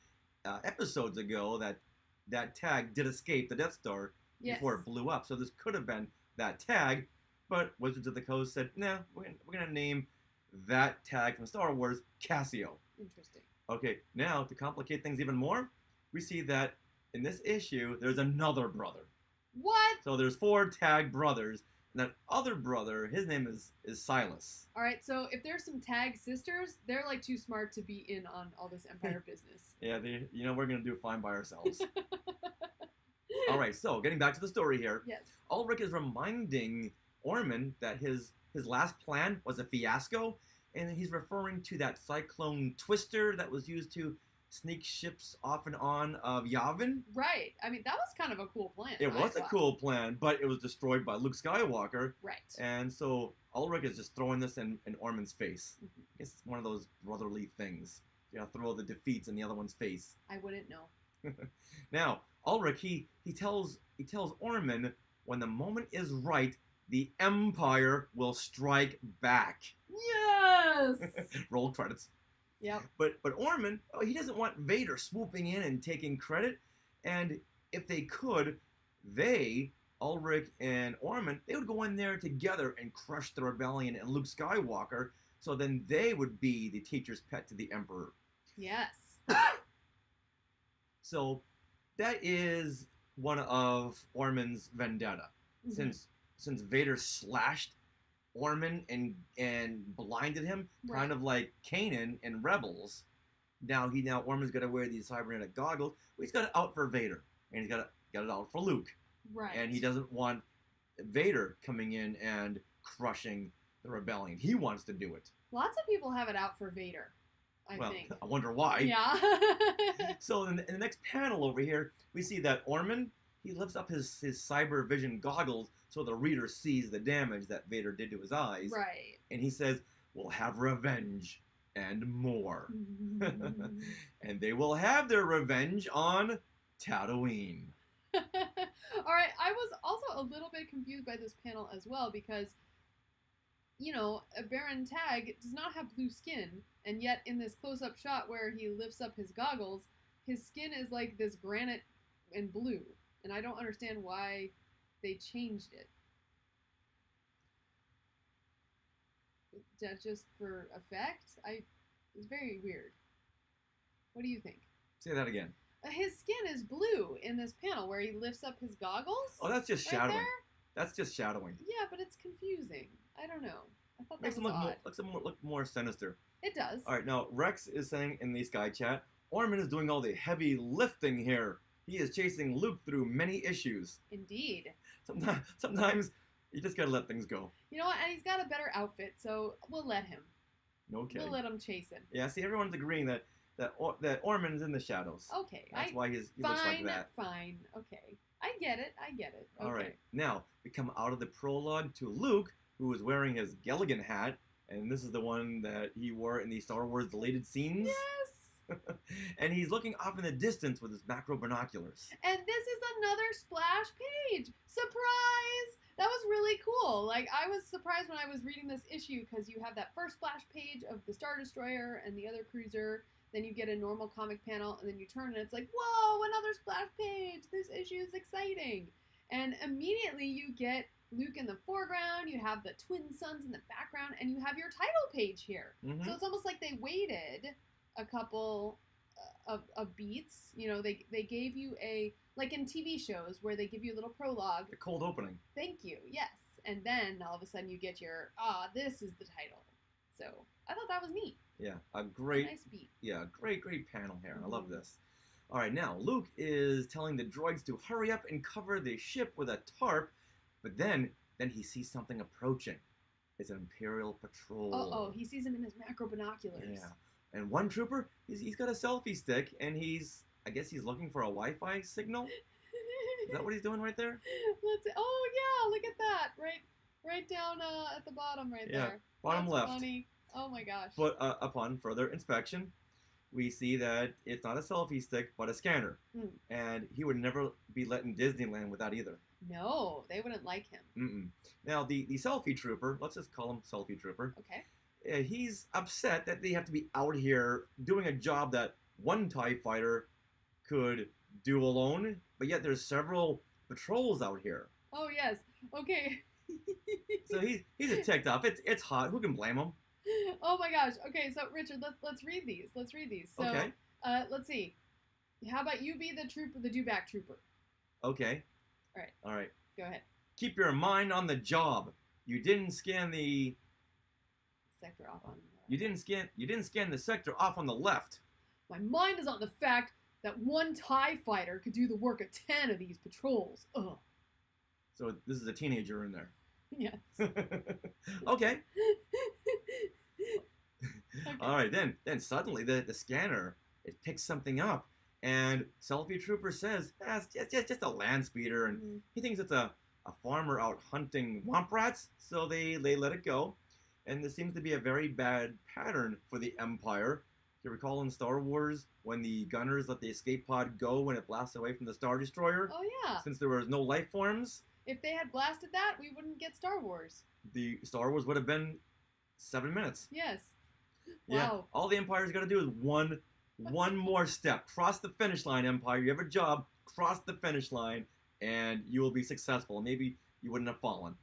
episodes ago that Tag did escape the Death Star before it blew up. So this could have been that Tag, but Wizards of the Coast said, no, we're gonna name that Tag from Star Wars Cassio. Interesting. Okay, now to complicate things even more, we see that in this issue there's another brother. What? So there's 4 Tag brothers, and that other brother, his name is Silas. All right, so if there's some Tag sisters, they're like too smart to be in on all this Empire business. Yeah, we're gonna do fine by ourselves. All right, so getting back to the story here. Yes. Ulrich is reminding Ormond that his last plan was a fiasco, and he's referring to that cyclone twister that was used to sneak ships off and on of Yavin. Right. I mean, that was kind of a cool plan. It was a cool plan, but it was destroyed by Luke Skywalker. Right. And so Ulrich is just throwing this in Ormond's face. Mm-hmm. I guess it's one of those brotherly things. You gotta throw the defeats in the other one's face. I wouldn't know. Now, Ulrich, he tells Ormond, when the moment is right, the Empire will strike back. Yes! Roll credits. Yep. But Ormond, he doesn't want Vader swooping in and taking credit. And if they could, Ulrich and Ormond, they would go in there together and crush the rebellion and Luke Skywalker. So then they would be the teacher's pet to the Emperor. Yes. So that is one of Ormond's vendetta. Mm-hmm. Since Vader slashed Ormond and blinded him, Right. kind of like Kanan in Rebels. Now Ormond's got to wear these cybernetic goggles. Well, he's got it out for Vader, and he's got it out for Luke. Right. And he doesn't want Vader coming in and crushing the rebellion. He wants to do it. Lots of people have it out for Vader, I think. I wonder why. Yeah. So in the next panel over here, we see that Ormond, he lifts up his cyber vision goggles so the reader sees the damage that Vader did to his eyes. Right. And he says, "We'll have revenge and more." And they will have their revenge on Tatooine. All right, I was also a little bit confused by this panel as well because, you know, Baron Tag does not have blue skin, and yet in this close-up shot where he lifts up his goggles, his skin is like this granite and blue, and I don't understand why they changed it. Is that just for effect? It's very weird. What do you think? Say that again. His skin is blue in this panel where he lifts up his goggles. Oh, that's just right shadowing. there? That's just shadowing. Yeah, but it's confusing. I don't know. I thought that Makes was him odd. look more sinister. It does. All right, now Rex is saying in the Sky Chat, Orman is doing all the heavy lifting here. He is chasing Luke through many issues. Indeed. Sometimes you just gotta let things go. You know what? And he's got a better outfit, so we'll let him. Okay. We'll let him chase him. Yeah, see, everyone's agreeing that Orman's in the shadows. Okay. That's why he looks like that. Fine. Okay. I get it. Okay. All right. Now, we come out of the prologue to Luke, who is wearing his Gilligan hat, and this is the one that he wore in the Star Wars deleted scenes. Yes. And he's looking off in the distance with his macro binoculars. And this is another splash page. Surprise! That was really cool. Like, I was surprised when I was reading this issue because you have that first splash page of the Star Destroyer and the other cruiser. Then you get a normal comic panel, and then you turn and it's like, whoa, another splash page. This issue is exciting. And immediately you get Luke in the foreground, you have the twin suns in the background, and you have your title page here. Mm-hmm. So it's almost like they waited a couple of beats. You know, they gave you like in TV shows where they give you a little prologue. The cold opening. Thank you, yes. And then all of a sudden you get your, this is the title. So I thought that was neat. Yeah, A great nice beat. Yeah, great panel here. I love Mhm. this. All right, now Luke is telling the droids to hurry up and cover the ship with a tarp, but then he sees something approaching. It's an Imperial patrol. He sees him in his macro binoculars. Yeah, and one trooper, he's got a selfie stick, and I guess he's looking for a Wi-Fi signal. Is that what he's doing right there? Oh yeah, look at that, right down at the bottom, right Yeah, there. bottom That's left. Funny. Oh my gosh. But upon further inspection, we see that it's not a selfie stick, but a scanner. Hmm. And he would never be let in Disneyland with that either. No, they wouldn't like him. Mm-mm. Now, the selfie trooper, let's just call him selfie trooper, Okay. he's upset that they have to be out here doing a job that one TIE fighter could do alone, but yet there's several patrols out here. Oh yes. Okay. So he's ticked off. It's hot. Who can blame him? Oh my gosh. Okay, so Richard, let's read these. So, Okay. Let's see. How about you be the dewback trooper? Okay. All right. Go ahead. Keep your mind on the job. You didn't scan the Sector off on. You didn't scan the sector off on the left. My mind is on the fact that one TIE fighter could do the work of 10 of these patrols. Ugh. So this is a teenager in there. Yes. Okay. Okay. All right. Then suddenly the scanner, it picks something up, and selfie trooper says it's just a land speeder, and Mhm. he thinks it's a farmer out hunting womp rats. So they let it go, and there seems to be a very bad pattern for the Empire. You recall in Star Wars when the gunners let the escape pod go when it blasts away from the Star Destroyer? Oh yeah. Since there was no life forms, If they had blasted that, we wouldn't get Star Wars. the Star Wars would have been 7 minutes. Yes. Yeah. Wow. All the Empire's got to do is one more step. Cross the finish line, Empire. You have a job. Cross the finish line, and you will be successful. Maybe you wouldn't have fallen.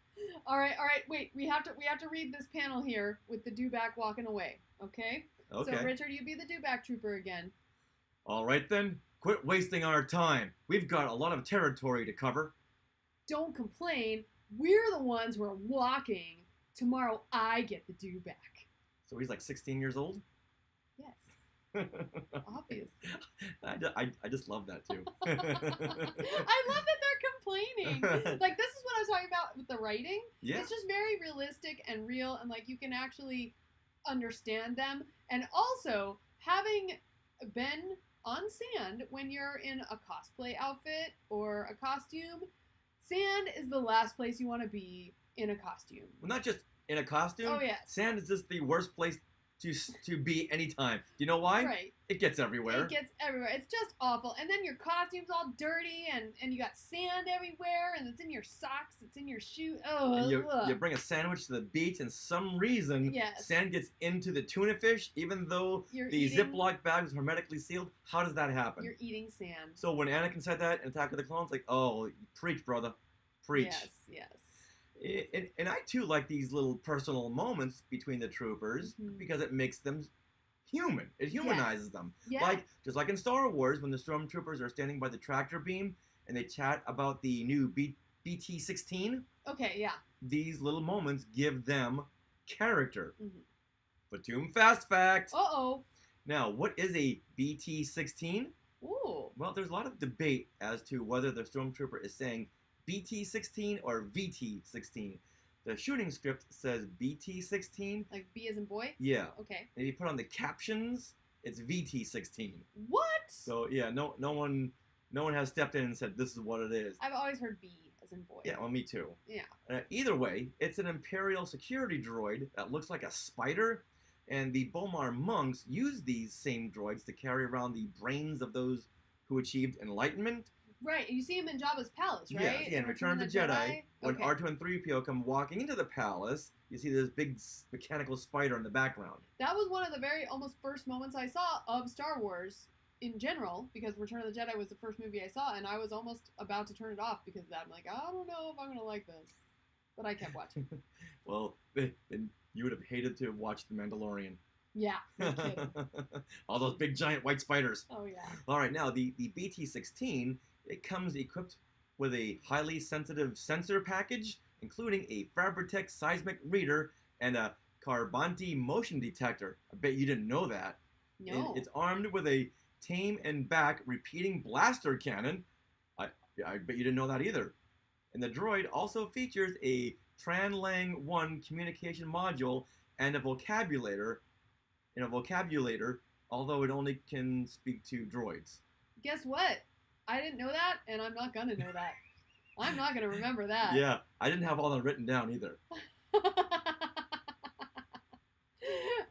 All right. Wait, we have to read this panel here with the dewback walking away. Okay. Okay. So Richard, you be the dewback trooper again. All right then. Quit wasting our time. We've got a lot of territory to cover. Don't complain. We're the ones who are walking. Tomorrow I get the dewback. So he's like 16 years old? Yes. Obviously. I just love that too. I love that they're complaining. Like, this is what I was talking about with the writing. Yeah. It's just very realistic and real, and like you can actually understand them. And also, having Ben on sand when you're in a cosplay outfit or a costume. Sand is the last place you want to be in a costume. Well, not just in a costume. Oh, yes. Sand is just the worst place to be anytime. Do you know why? Right. It gets everywhere. It gets everywhere. It's just awful. And then your costume's all dirty, and you got sand everywhere, and it's in your socks, it's in your shoe. Oh, And you bring a sandwich to the beach, and some reason Yes. sand gets into the tuna fish, even though You're the eating- Ziploc bag was hermetically sealed. How does that happen? You're eating sand. So when Anakin said that in Attack of the Clones, like, oh, preach, brother, preach. Yes. And I too like these little personal moments between the troopers Mhm. because it makes them human. It humanizes Yes. them. Yeah. Just like in Star Wars when the stormtroopers are standing by the tractor beam and they chat about the new BT-16. Okay, yeah. These little moments give them character. Mhm. Platoon fast fact. Uh-oh. Now, what is a BT-16? Ooh. Well, there's a lot of debate as to whether the stormtrooper is saying BT-16 or VT-16. The shooting script says BT-16. Like B as in boy? Yeah. Okay. And if you put on the captions, it's VT-16. What? So yeah, no one has stepped in and said this is what it is. I've always heard B as in boy. Yeah, well, me too. Yeah. Either way, it's an Imperial security droid that looks like a spider, and the Bomar monks use these same droids to carry around the brains of those who achieved enlightenment. Right, and you see him in Jabba's palace, right? Yeah, in Return of the Jedi, when Okay. R2 and 3PO come walking into the palace, you see this big mechanical spider in the background. That was one of the very almost first moments I saw of Star Wars in general, because Return of the Jedi was the first movie I saw, and I was almost about to turn it off because of that. I'm like, I don't know if I'm going to like this. But I kept watching. Well, then you would have hated to watch The Mandalorian. Yeah, no kidding. All those big giant white spiders. Oh, yeah. All right, now the BT-16, it comes equipped with a highly sensitive sensor package, including a Fabritech seismic reader and a Carbanti motion detector. I bet you didn't know that. No. And it's armed with a tame and back repeating blaster cannon. I bet you didn't know that either. And the droid also features a Tranlang 1 communication module and a vocabulator, although it only can speak to droids. Guess what? I didn't know that, and I'm not going to know that. I'm not going to remember that. Yeah, I didn't have all that written down either.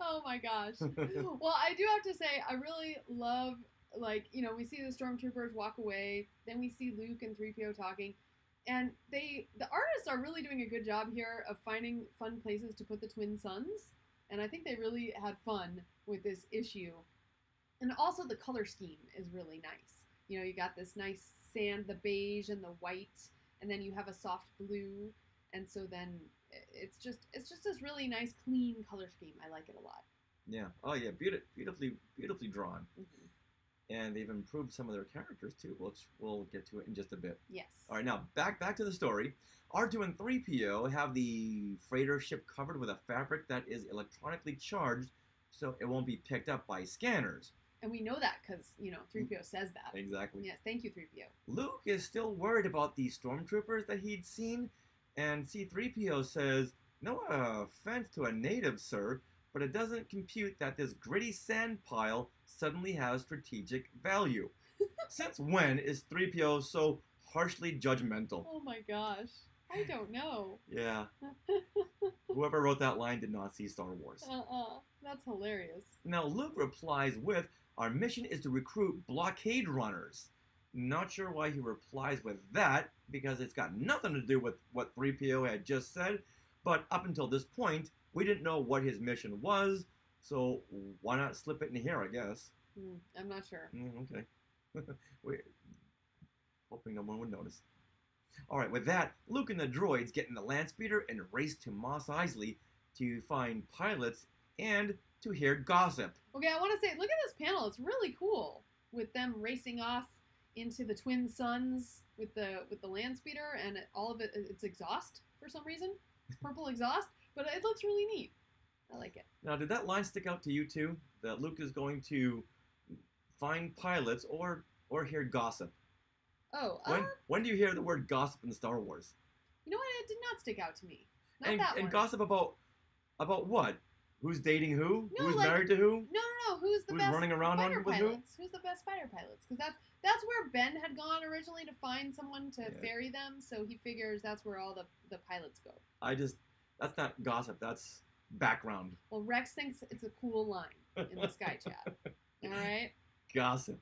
Oh my gosh. Well, I do have to say, I really love, like, you know, we see the stormtroopers walk away, then we see Luke and 3PO talking, and the artists are really doing a good job here of finding fun places to put the twin suns, and I think they really had fun with this issue. And also the color scheme is really nice. You know, you got this nice sand, the beige and the white, and then you have a soft blue, and so then it's just this really nice, clean color scheme. I like it a lot. Yeah. Oh yeah, beautifully drawn. Mm-hmm. And they've improved some of their characters too, which we'll get to it in just a bit. Yes. All right, now back to the story. R2 and 3PO have the freighter ship covered with a fabric that is electronically charged, so it won't be picked up by scanners. And we know that because, you know, 3PO says that. Exactly. Yes, thank you, 3PO. Luke is still worried about these stormtroopers that he'd seen, and C-3PO says, "No offense to a native, sir, but it doesn't compute that this gritty sand pile suddenly has strategic value." Since when is 3PO so harshly judgmental? Oh my gosh. I don't know. Yeah. Whoever wrote that line did not see Star Wars. That's hilarious. Now Luke replies with, "Our mission is to recruit blockade runners." Not sure why he replies with that, because it's got nothing to do with what 3PO had just said, but up until this point, we didn't know what his mission was, so why not slip it in here, I guess. I'm not sure. Okay. We're hoping no one would notice. Alright, with that, Luke and the droids get in the land speeder and race to Mos Eisley to find pilots and to hear gossip. Okay, I want to say, look at this panel. It's really cool with them racing off into the twin suns with the land speeder, and all of it's exhaust for some reason. It's purple exhaust, but it looks really neat. I like it. Now, did that line stick out to you too? That Luke is going to find pilots or hear gossip? Oh, when do you hear the word gossip in Star Wars? You know what? It did not stick out to me. Not that one. And gossip about what? Who's dating who? No, Who's like, married to who? No. who's the Who's best running around fighter on with who? pilots? Who's the best fighter pilots? Because that's where Ben had gone originally to find someone to ferry them. So he figures that's where all the pilots go. That's not gossip. That's background. Well, Rex thinks it's a cool line in the Sky Chat. All right. Gossip.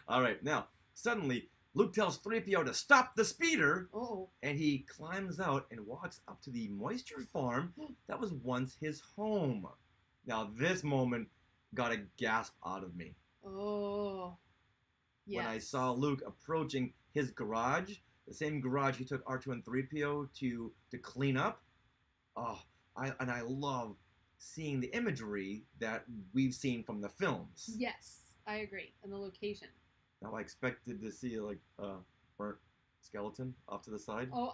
All right. Now, suddenly, Luke tells 3PO to stop the speeder. Oh. And he climbs out and walks up to the moisture farm that was once his home. Now, this moment got a gasp out of me. Oh. Yes. When I saw Luke approaching his garage, the same garage he took R2 and 3PO to clean up. Oh, I love seeing the imagery that we've seen from the films. Yes, I agree. And the location. Now I expected to see like a burnt skeleton off to the side. Oh,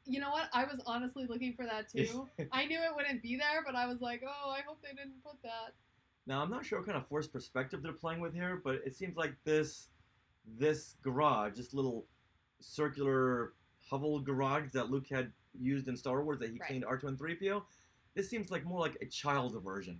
you know what? I was honestly looking for that too. I knew it wouldn't be there, but I was like, oh, I hope they didn't put that. Now I'm not sure what kind of forced perspective they're playing with here, but it seems like this garage, this little circular hovel garage that Luke had used in Star Wars that he cleaned R2 and 3PO, this seems like more like a child's version.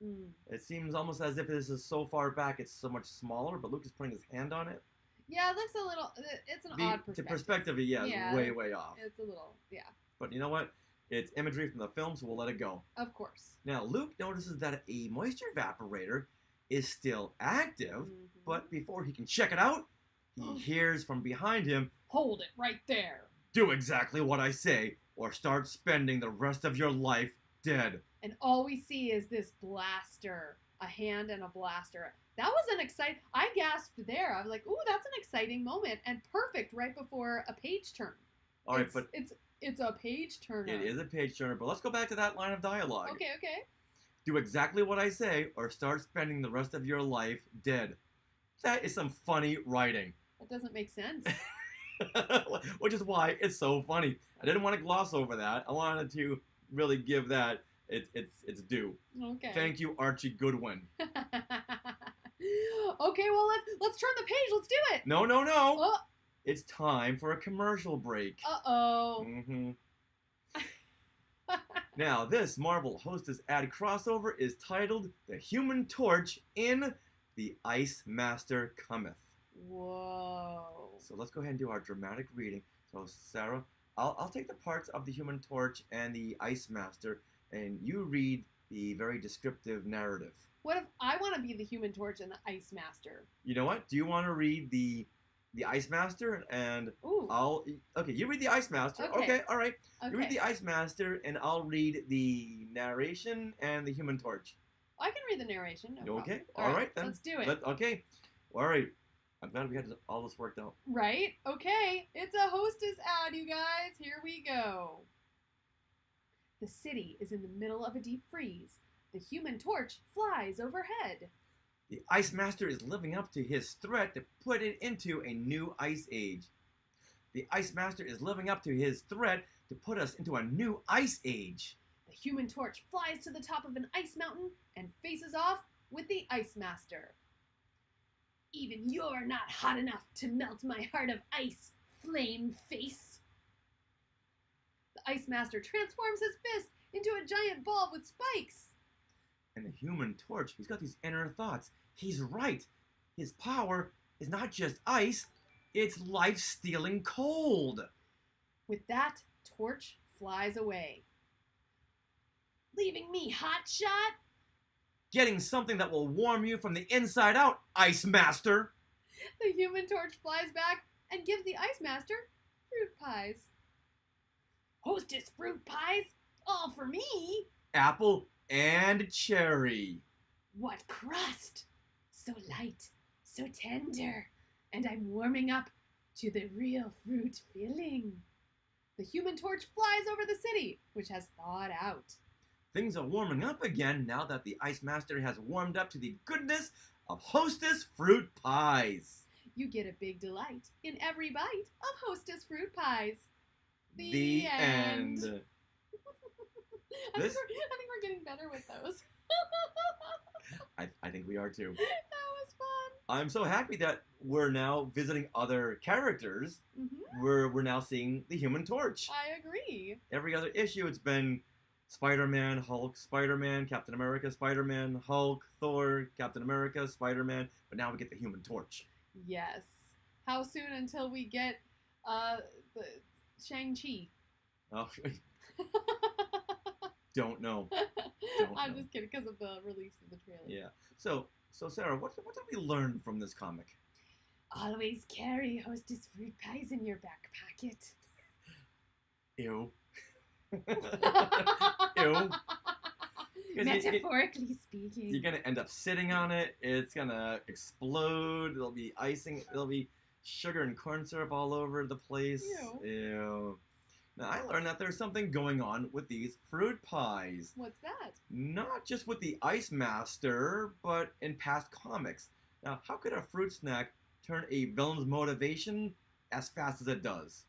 Mm. It seems almost as if this is so far back it's so much smaller, but Luke is putting his hand on it. Yeah, it looks a little, it's an odd perspective. The perspective, is way, way off. It's a little, yeah. But you know what? It's imagery from the film, so we'll let it go. Of course. Now, Luke notices that a moisture evaporator is still active, but before he can check it out, he hears from behind him, "Hold it right there. Do exactly what I say, or start spending the rest of your life dead." And all we see is this blaster, a hand and a blaster. That was an exciting, I gasped there. I was like, ooh, that's an exciting moment, and perfect right before a page turn. All right, but it's a page turner. It is a page turner, but let's go back to that line of dialogue. Okay. Do exactly what I say, or start spending the rest of your life dead. That is some funny writing. That doesn't make sense. Which is why it's so funny. I didn't want to gloss over that. I wanted to really give that its due. Okay. Thank you, Archie Goodwin. Okay, well let's turn the page. Let's do it. No. Oh. It's time for a commercial break. Uh-oh. Now, this Marvel Hostess ad crossover is titled "The Human Torch in The Ice Master Cometh." Whoa. So let's go ahead and do our dramatic reading. So Sarah, I'll take the parts of the Human Torch and the Ice Master, and you read the very descriptive narrative. What if I want to be the Human Torch and the Ice Master? You know what? Do you want to read the Ice Master and Ooh. Okay, you read the Ice Master. Okay, all right. Okay. You read the Ice Master and I'll read the narration and the Human Torch. I can read the narration. No Okay, problem. all right then. Let's do it. Okay, all right. I'm glad we had all this worked out. Right? Okay. It's a Hostess ad, you guys. Here we go. The city is in the middle of a deep freeze. The Human Torch flies overhead. The Ice Master is living up to his threat to put it into a new ice age. The Ice Master is living up to his threat to put us into a new ice age. The Human Torch flies to the top of an ice mountain and faces off with the Ice Master. Even you're not hot enough to melt my heart of ice, flame face. The Ice Master transforms his fist into a giant ball with spikes. And the Human Torch, he's got these inner thoughts. He's right. His power is not just ice, it's life-stealing cold. With that, Torch flies away. Leaving me hotshot? Getting something that will warm you from the inside out, Ice Master. The Human Torch flies back and gives the Ice Master fruit pies. Hostess fruit pies? All for me? Apple and cherry. What crust! So light, so tender, and I'm warming up to the real fruit filling. The Human Torch flies over the city, which has thawed out. Things are warming up again now that the Ice Master has warmed up to the goodness of Hostess fruit pies. You get a big delight in every bite of Hostess fruit pies. The end. I think we're getting better with those. I think we are too. That was fun. I'm so happy that we're now visiting other characters. Mm-hmm. We're now seeing the Human Torch. I agree. Every other issue, it's been Spider-Man, Hulk, Spider-Man, Captain America, Spider-Man, Hulk, Thor, Captain America, Spider-Man, but now we get the Human Torch. Yes. How soon until we get the Shang-Chi? Oh, don't know. I'm know. just kidding because of the release of the trailer. Yeah. So Sarah, what did we learn from this comic? Always carry Hostess fruit pies in your back pocket. Ew. Ew. Metaphorically speaking. You're gonna end up sitting on it. It's gonna explode. There'll be icing. There'll be sugar and corn syrup all over the place. Ew. Ew. Now I learned that there's something going on with these fruit pies. What's that? Not just with the Ice Master, but in past comics. Now, how could a fruit snack turn a villain's motivation as fast as it does?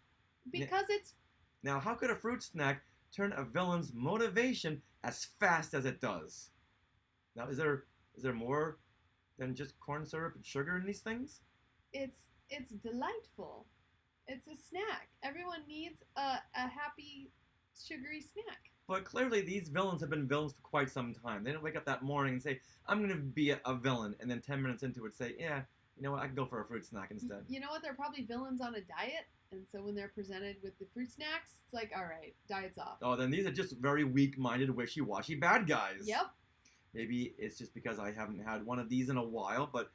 Because it's... Now, how could a fruit snack turn a villain's motivation as fast as it does? Now, is there more than just corn syrup and sugar in these things? It's delightful. It's a snack. Everyone needs a happy, sugary snack. But clearly, these villains have been villains for quite some time. They don't wake up that morning and say, I'm going to be a villain, and then 10 minutes into it say, yeah, you know what, I can go for a fruit snack instead. You know what? They're probably villains on a diet, and so when they're presented with the fruit snacks, it's like, all right, diet's off. Oh, then these are just very weak-minded, wishy-washy bad guys. Yep. Maybe it's just because I haven't had one of these in a while, but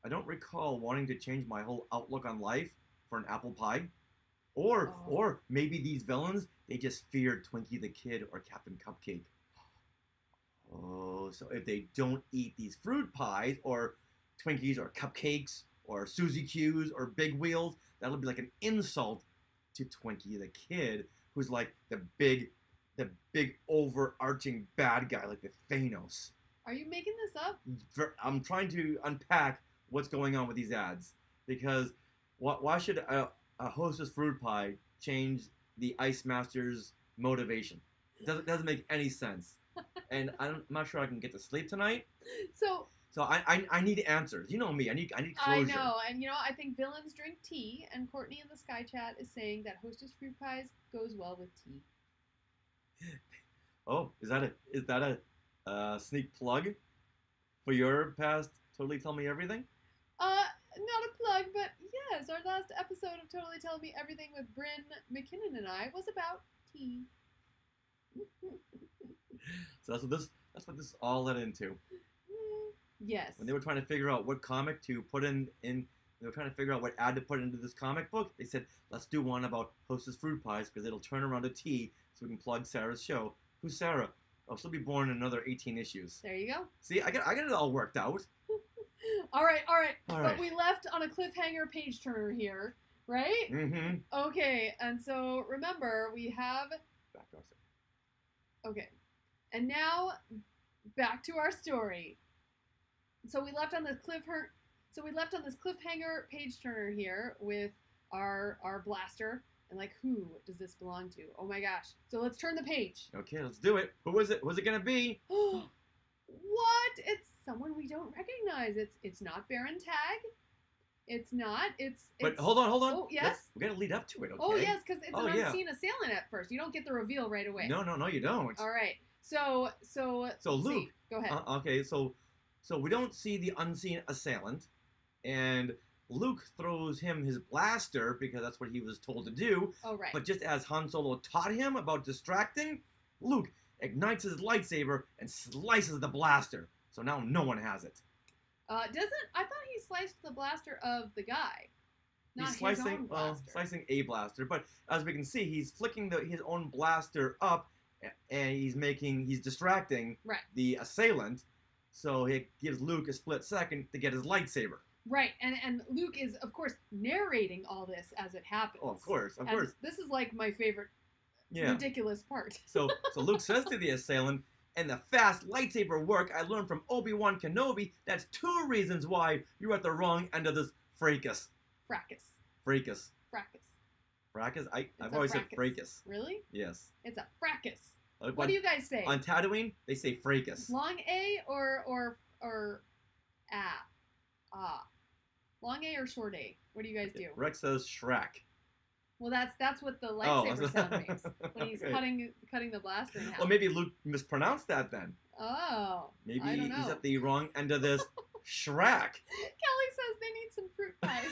I don't recall wanting to change my whole outlook on life for an apple pie. Or maybe these villains, they just feared Twinkie the Kid or Captain Cupcake. Oh, so if they don't eat these fruit pies or Twinkies or cupcakes or Suzy Q's or Big Wheels, that'll be like an insult to Twinkie the Kid, who's like the big overarching bad guy, like the Thanos. Are you making this up? I'm trying to unpack what's going on with these ads, because why should a Hostess fruit pie change the Ice Master's motivation? It doesn't make any sense, and I'm not sure I can get to sleep tonight. So I need answers. You know me. I need closure. I know, and you know, I think villains drink tea, and Courtney in the Sky Chat is saying that Hostess fruit pies goes well with tea. Oh, is that a sneak plug for your past Totally Tell Me Everything? Not a plug, but yes, our last episode of Totally Tell Me Everything with Bryn McKinnon and I was about tea. So that's what this all led into. Yes. When they were trying to figure out what comic to put in, they were trying to figure out what ad to put into this comic book. They said, let's do one about Hostess fruit pies because it'll turn around to tea, so we can plug Sarah's show. Who's Sarah? Oh, she'll be born in another 18 issues. There you go. See, I got it all worked out. All right. But we left on a cliffhanger page turner here, right? Mm-hmm. Okay, and so remember, we have... Okay, and now back to our story. So we left on this cliffhanger page turner here with our blaster, and like, who does this belong to? Oh my gosh! So let's turn the page. Okay, let's do it. Who is it? Who's it gonna be? What? It's someone we don't recognize. It's not Baron Tag. It's not. But hold on. Oh yes. We gotta lead up to it. Okay. Oh yes, because it's an unseen assailant at first. You don't get the reveal right away. No, you don't. All right. So Luke. Go ahead. Okay, so we don't see the unseen assailant, and Luke throws him his blaster because that's what he was told to do. Oh right. But just as Han Solo taught him about distracting, Luke ignites his lightsaber and slices the blaster. So now no one has it. I thought he sliced the blaster of the guy. Not He's slicing, his own blaster. slicing a blaster, but as we can see, he's flicking his own blaster up, and he's distracting the assailant, so it gives Luke a split second to get his lightsaber. Right, and Luke is, of course, narrating all this as it happens. Oh, of course. This is like my favorite ridiculous part. So Luke says to the assailant, and the fast lightsaber work I learned from Obi-Wan Kenobi, that's 2 reasons why you're at the wrong end of this fracas. Fracas. I've always said fracas. Really? Yes. It's a fracas. What do you guys say? On Tatooine, they say fracas. Long A or long A or short A? What do you guys do? Rex says Shrek. Well, that's what the Oh, lightsaber sound makes when he's okay. cutting the blaster in half. Well, maybe Luke mispronounced that then. Oh, Maybe I don't know. he's at the wrong end of this Shrek. Kelly says they need some fruit pies.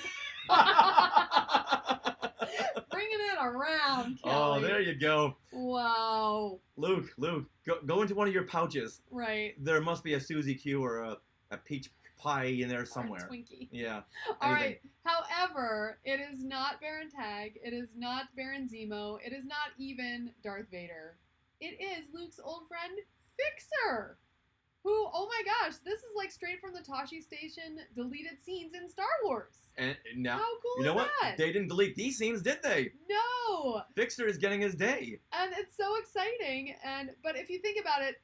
Bringing it around, Kelly. Oh, there you go. Wow. Luke, go into one of your pouches. Right. There must be a Suzy Q or a peach pie in there somewhere. Or a Twinkie. Yeah. All anything. right. However, it is not Baron Tag. It is not Baron Zemo. It is not even Darth Vader. It is Luke's old friend, Fixer. Who, oh my gosh, this is like straight from the Tashi Station deleted scenes in Star Wars. And now, How cool you know is what? that? They didn't delete these scenes, did they? No. Fixer is getting his day. And it's so exciting. But if you think about it,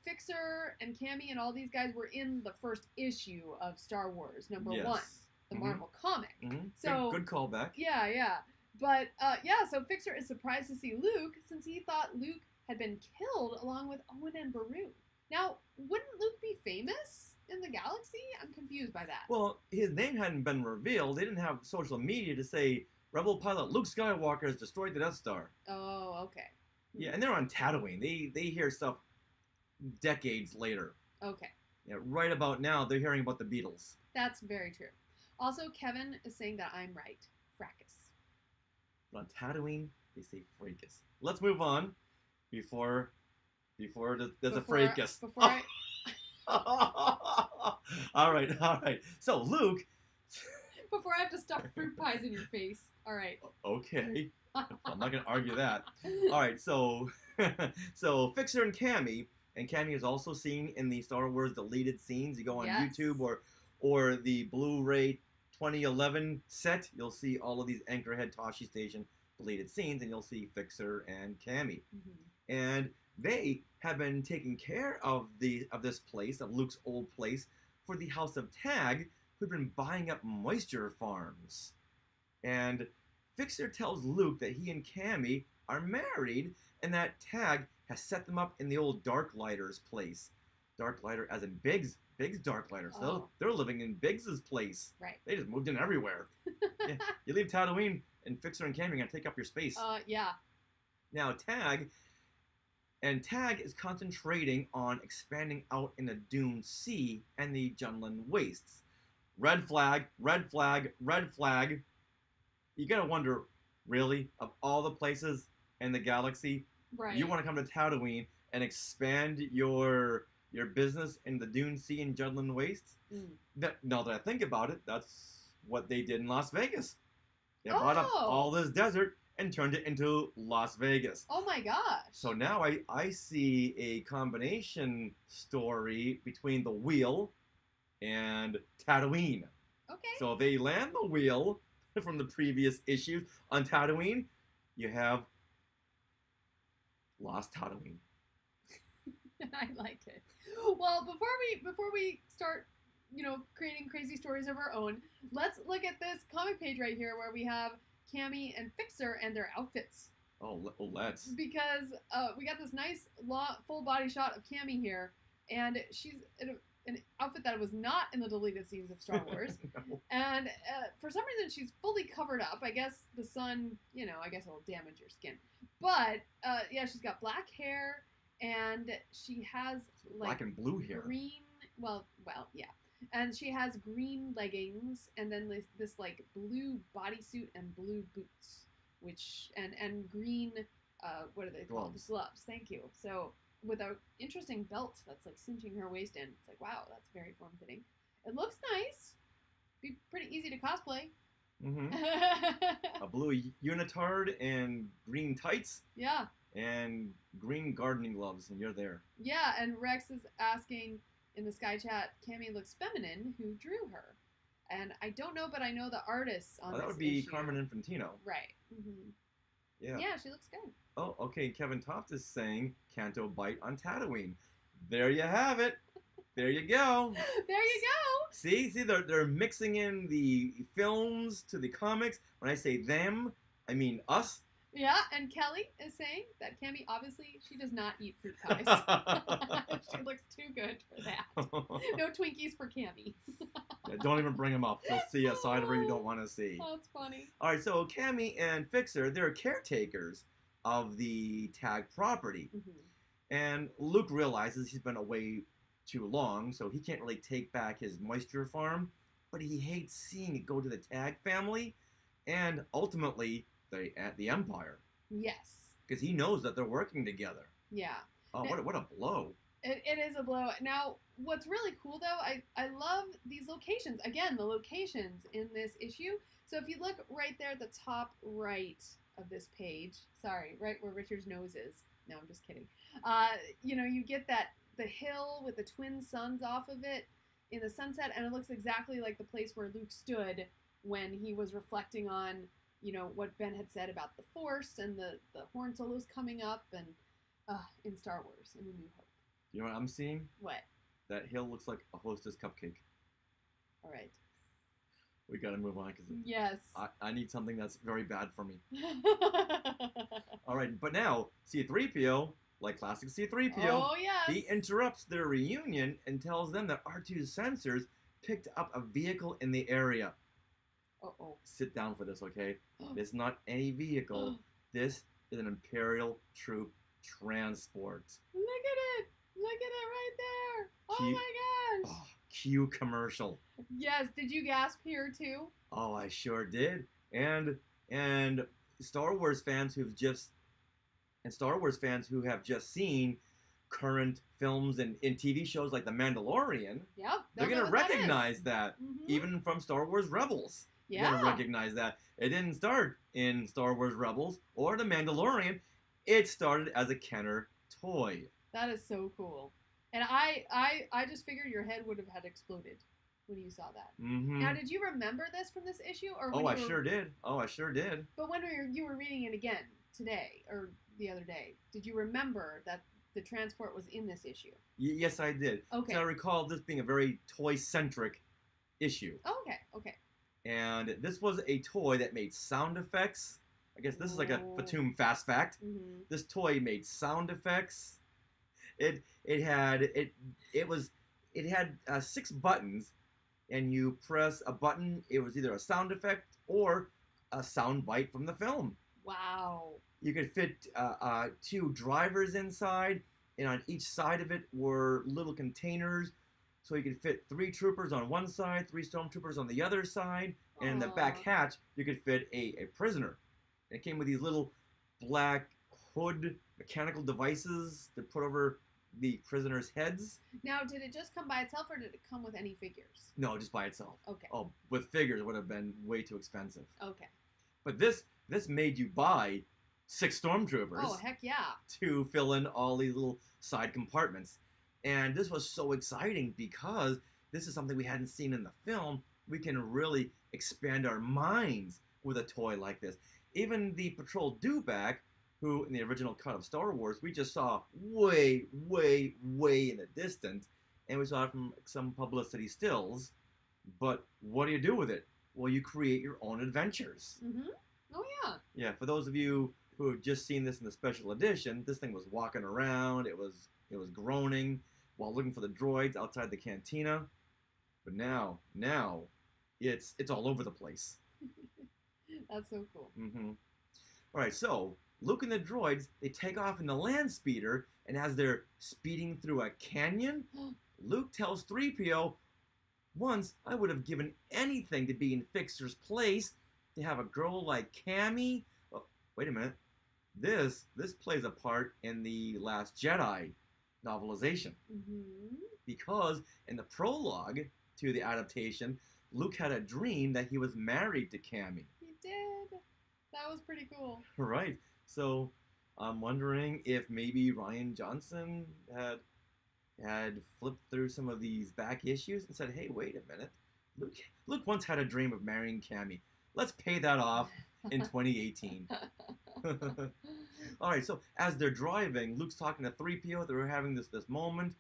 Fixer and Cammy and all these guys were in the first issue of Star Wars, number Yes. 1, the Marvel comic. Mm-hmm. So good callback. Yeah. But so Fixer is surprised to see Luke since he thought Luke had been killed along with Owen and Beru. Now, wouldn't Luke be famous in the galaxy? I'm confused by that. Well, his name hadn't been revealed. They didn't have social media to say Rebel pilot Luke Skywalker has destroyed the Death Star. Oh, okay. Yeah, and they're on Tatooine. They hear stuff decades later. Okay. Yeah, right about now, they're hearing about the Beatles. That's very true. Also, Kevin is saying that I'm right. Fracas. But on Tatooine, they say fracas. Let's move on before there's a fracas. Before I... All right. So, Luke... Before I have to stuff fruit pies in your face. All right. Okay. I'm not going to argue that. All right, so Fixer and Cammy is also seen in the Star Wars deleted scenes. You go on Yes. YouTube or the Blu-ray 2011 set, you'll see all of these Anchorhead Tashi Station deleted scenes, and you'll see Fixer and Cammy. Mm-hmm. And they have been taking care of this place, of Luke's old place, for the House of Tag, who'd been buying up moisture farms. And Fixer tells Luke that he and Cammy are married, and that Tag has set them up in the old Darklighter's place. Darklighter as in Biggs Darklighter. So Oh. they're living in Biggs's place. Right. They just moved in everywhere. Yeah, you leave Tatooine, and Fixer and Cammy are going to take up your space. Yeah. Now, Tag is concentrating on expanding out in the Dune Sea and the Junlan Wastes. Red flag. You gotta wonder, really, of all the places in the galaxy, Right. you want to come to Tatooine and expand your business in the Dune Sea and Junlan Wastes? Now that I think about it, that's what they did in Las Vegas. They bought up Oh. all this desert and turned it into Las Vegas. Oh my gosh. So now I see a combination story between the wheel and Tatooine. Okay. So if they land the wheel from the previous issues on Tatooine, you have Lost Tatooine. I like it. Well, before we start, creating crazy stories of our own, let's look at this comic page right here where we have Cammy and Fixer and their outfits. Oh, let's. Because we got this nice full body shot of Cammy here, and she's in an outfit that was not in the deleted scenes of Star Wars. No. And for some reason, she's fully covered up. I guess the sun, I guess it'll damage your skin. But, she's got black hair, and she has, Black and blue hair. green, yeah. And she has green leggings, and then this blue bodysuit and blue boots, and green, what are they called? Gloves. Gloves, thank you. So, with an interesting belt that's cinching her waist in. It's like, wow, that's very form-fitting. It looks nice. Be pretty easy to cosplay. Mm-hmm. A blue unitard and green tights Yeah. and green gardening gloves, and you're there. Yeah, and Rex is asking in the Sky Chat, Cammy looks feminine, who drew her? And I don't know, but I know the artists on That this would be issue. Carmen Infantino. Right. Mm-hmm. Yeah. Yeah, she looks good. Oh, okay. Kevin Toft is saying Canto Bite on Tatooine. There you have it. There you go. There you go. See, they're mixing in the films to the comics. When I say them, I mean us. Yeah, and Kelly is saying that Cammy, obviously, she does not eat fruit pies. She looks too good for that. No Twinkies for Cammy. Yeah, don't even bring him up. You'll see a side of her you don't want to see. That's funny. All right, so Cammy and Fixer, they're caretakers of the tag property. And Luke realizes he's been away too long, so he can't really take back his moisture farm, but he hates seeing it go to the tag family and ultimately the Empire. Yes. Because he knows that they're working together. Yeah. Oh, what a blow. It is a blow. Now, what's really cool, though, I love these locations. Again, the locations in this issue. So if you look right there at the top right of this page, sorry, right where Richard's nose is. No, I'm just kidding. You get the hill with the twin suns off of it in the sunset, and it looks exactly like the place where Luke stood when he was reflecting on, what Ben had said about the Force and the horn solos coming up and in Star Wars, in A New Hope. You know what I'm seeing? What? That hill looks like a Hostess cupcake. All right. We gotta move on because yes. I need something that's very bad for me. All right, but now C-3PO, like classic C-3PO, oh yes, he interrupts their reunion and tells them that R2's sensors picked up a vehicle in the area. Uh-oh. Sit down for this, okay? It's not any vehicle. This is an Imperial troop transport. Look at it! Look at it right there! Oh my gosh! Oh, cue commercial. Yes, did you gasp here too? Oh, I sure did. And Star Wars fans who have just seen current films and in TV shows like The Mandalorian, yep, they're gonna recognize that, even from Star Wars Rebels. Yeah. You're gonna recognize that. It didn't start in Star Wars Rebels or The Mandalorian. It started as a Kenner toy. That is so cool. And I just figured your head would have had exploded when you saw that. Now, did you remember this from this issue? Or when I sure did. Oh, I sure did. But when you were reading it again today, or the other day, did you remember that the transport was in this issue? Yes, I did. Okay. So I recall this being a very toy-centric issue. Oh, okay. And this was a toy that made sound effects. I guess this is like a Fatum fast fact. This toy made sound effects. It had 6 buttons, and you press a button. It was either a sound effect or a sound bite from the film. Wow. You could fit 2 drivers inside, and on each side of it were little containers. So you could fit 3 troopers on one side, 3 stormtroopers on the other side, and in the back hatch, you could fit a prisoner. It came with these little black hood mechanical devices to put over the prisoners' heads. Now, did it just come by itself, or did it come with any figures? No, just by itself. Okay. Oh, with figures would have been way too expensive. Okay. But this made you buy 6 stormtroopers. Oh, heck yeah. To fill in all these little side compartments. And this was so exciting because this is something we hadn't seen in the film. We can really expand our minds with a toy like this. Even the Patrol Dewback, who in the original cut of Star Wars, we just saw way, way, way in the distance. And we saw it from some publicity stills. But what do you do with it? Well, you create your own adventures. Oh, yeah. Yeah, for those of you who have just seen this in the special edition, this thing was walking around. It was groaning while looking for the droids outside the cantina. But now it's all over the place. That's so cool. All right, so Luke and the droids, they take off in the land speeder, and as they're speeding through a canyon, Luke tells 3PO, "Once I would have given anything to be in Fixer's place, to have a girl like Cammy." Oh, wait a minute. This plays a part in the Last Jedi novelization. Because in the prologue to the adaptation, Luke had a dream that he was married to Cammy. He did. That was pretty cool. Right. So I'm wondering if maybe Ryan Johnson had flipped through some of these back issues and said, "Hey, wait a minute. Luke once had a dream of marrying Cammy. Let's pay that off in 2018. All right, so as they're driving, Luke's talking to 3PO. They're having this moment.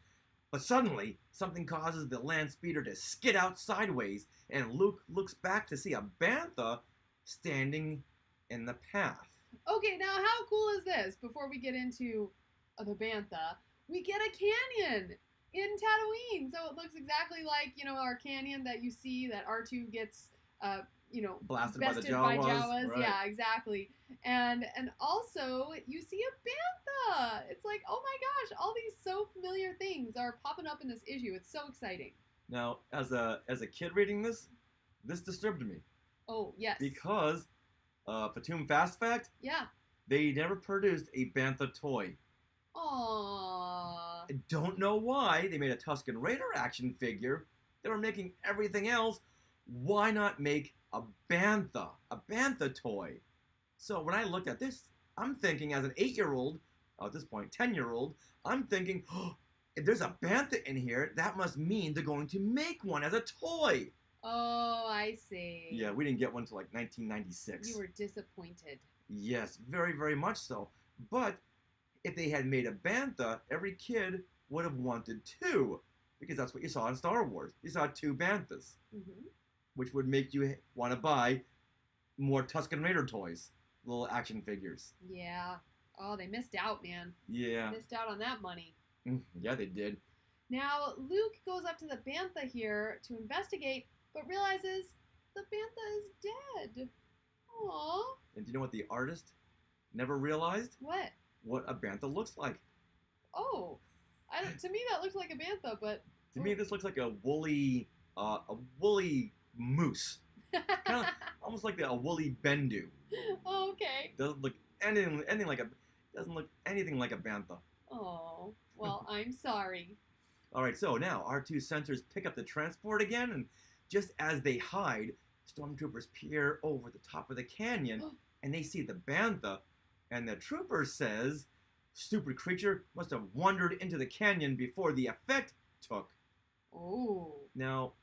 But suddenly, something causes the land speeder to skid out sideways, and Luke looks back to see a bantha standing in the path. Okay, now how cool is this? Before we get into the bantha, we get a canyon in Tatooine. So it looks exactly like, our canyon that you see that R2 gets, Blasted by the bested by Jawas. Jawas. Right. Yeah, exactly. And also you see a bantha. It's like, oh my gosh, all these so familiar things are popping up in this issue. It's so exciting. Now, as a kid reading this disturbed me. Oh, yes. Because, Fatum Fast Fact, Yeah. they never produced a bantha toy. Aww. I don't know why. They made a Tusken Raider action figure. They were making everything else. Why not make a bantha toy? So when I looked at this, I'm thinking as an 8-year-old, at this point 10-year-old, I'm thinking, oh, if there's a bantha in here, that must mean they're going to make one as a toy. Oh, I see. Yeah, we didn't get one until like 1996. You were disappointed. Yes, very, very much so. But if they had made a bantha, every kid would have wanted 2, because that's what you saw in Star Wars. You saw 2 banthas, which would make you want to buy more Tusken Raider toys, little action figures. Yeah. Oh, they missed out, man. Yeah. Missed out on that money. Yeah, they did. Now, Luke goes up to the bantha here to investigate, but realizes the bantha is dead. Aww. And do you know what the artist never realized? What? What a bantha looks like. Oh. To me, that looks like a bantha, but... To me, this looks like a woolly moose. Kind of almost like a woolly bendu. Oh, okay. Doesn't look anything like a bantha. Oh, well, I'm sorry. All right, so now our 2 sensors pick up the transport again, and just as they hide, stormtroopers peer over the top of the canyon, and they see the bantha, and the trooper says, "Stupid creature must have wandered into the canyon before the effect took." Oh. Now,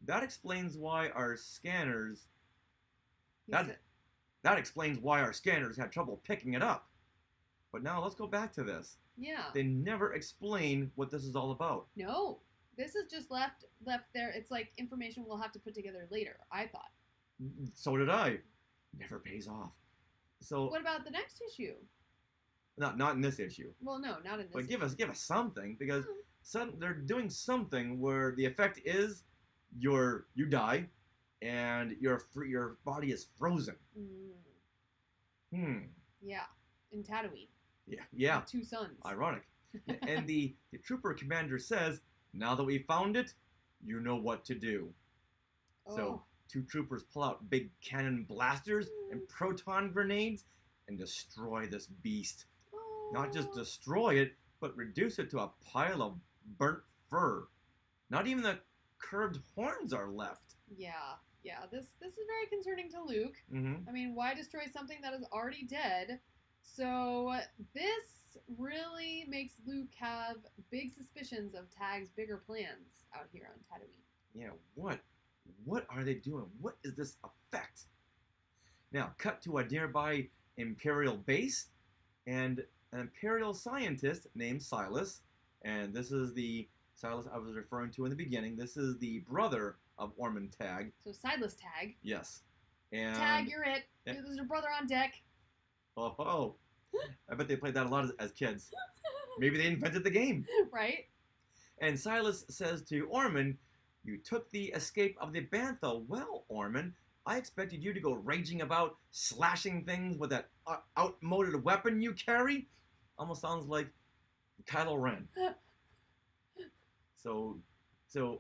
that explains why our scanners. That explains why our scanners had trouble picking it up. But now let's go back to this. Yeah. They never explain what this is all about. No. This is just left there. It's like information we'll have to put together later, I thought. So did I. Never pays off. So what about the next issue? not in this issue. Well, no, not in this. But give us something, because they're doing something where the effect is you die and your body is frozen. Yeah, in Tatooine. Yeah. With 2 sons. Ironic. And the trooper commander says, "Now that we found it, you know what to do." Oh. So 2 troopers pull out big cannon blasters and proton grenades and destroy this beast. Oh. Not just destroy it, but reduce it to a pile of burnt fur. Not even the curved horns are left. Yeah. This is very concerning to Luke. Mm-hmm. I mean, why destroy something that is already dead? So this really makes Luke have big suspicions of Tag's bigger plans out here on Tatooine. Yeah, what are they doing? What is this effect? Now, cut to a nearby Imperial base, and an Imperial scientist named Silas, and this is the Silas I was referring to in the beginning. This is the brother of Ormond Tag. So Silas Tag. Yes. And Tag, you're it. Yeah. This is your brother on deck. Oh, I bet they played that a lot as kids. Maybe they invented the game. Right? And Silas says to Ormond, "You took the escape of the bantha well, Ormond. I expected you to go raging about, slashing things with that outmoded weapon you carry." Almost sounds like Kylo Ren. So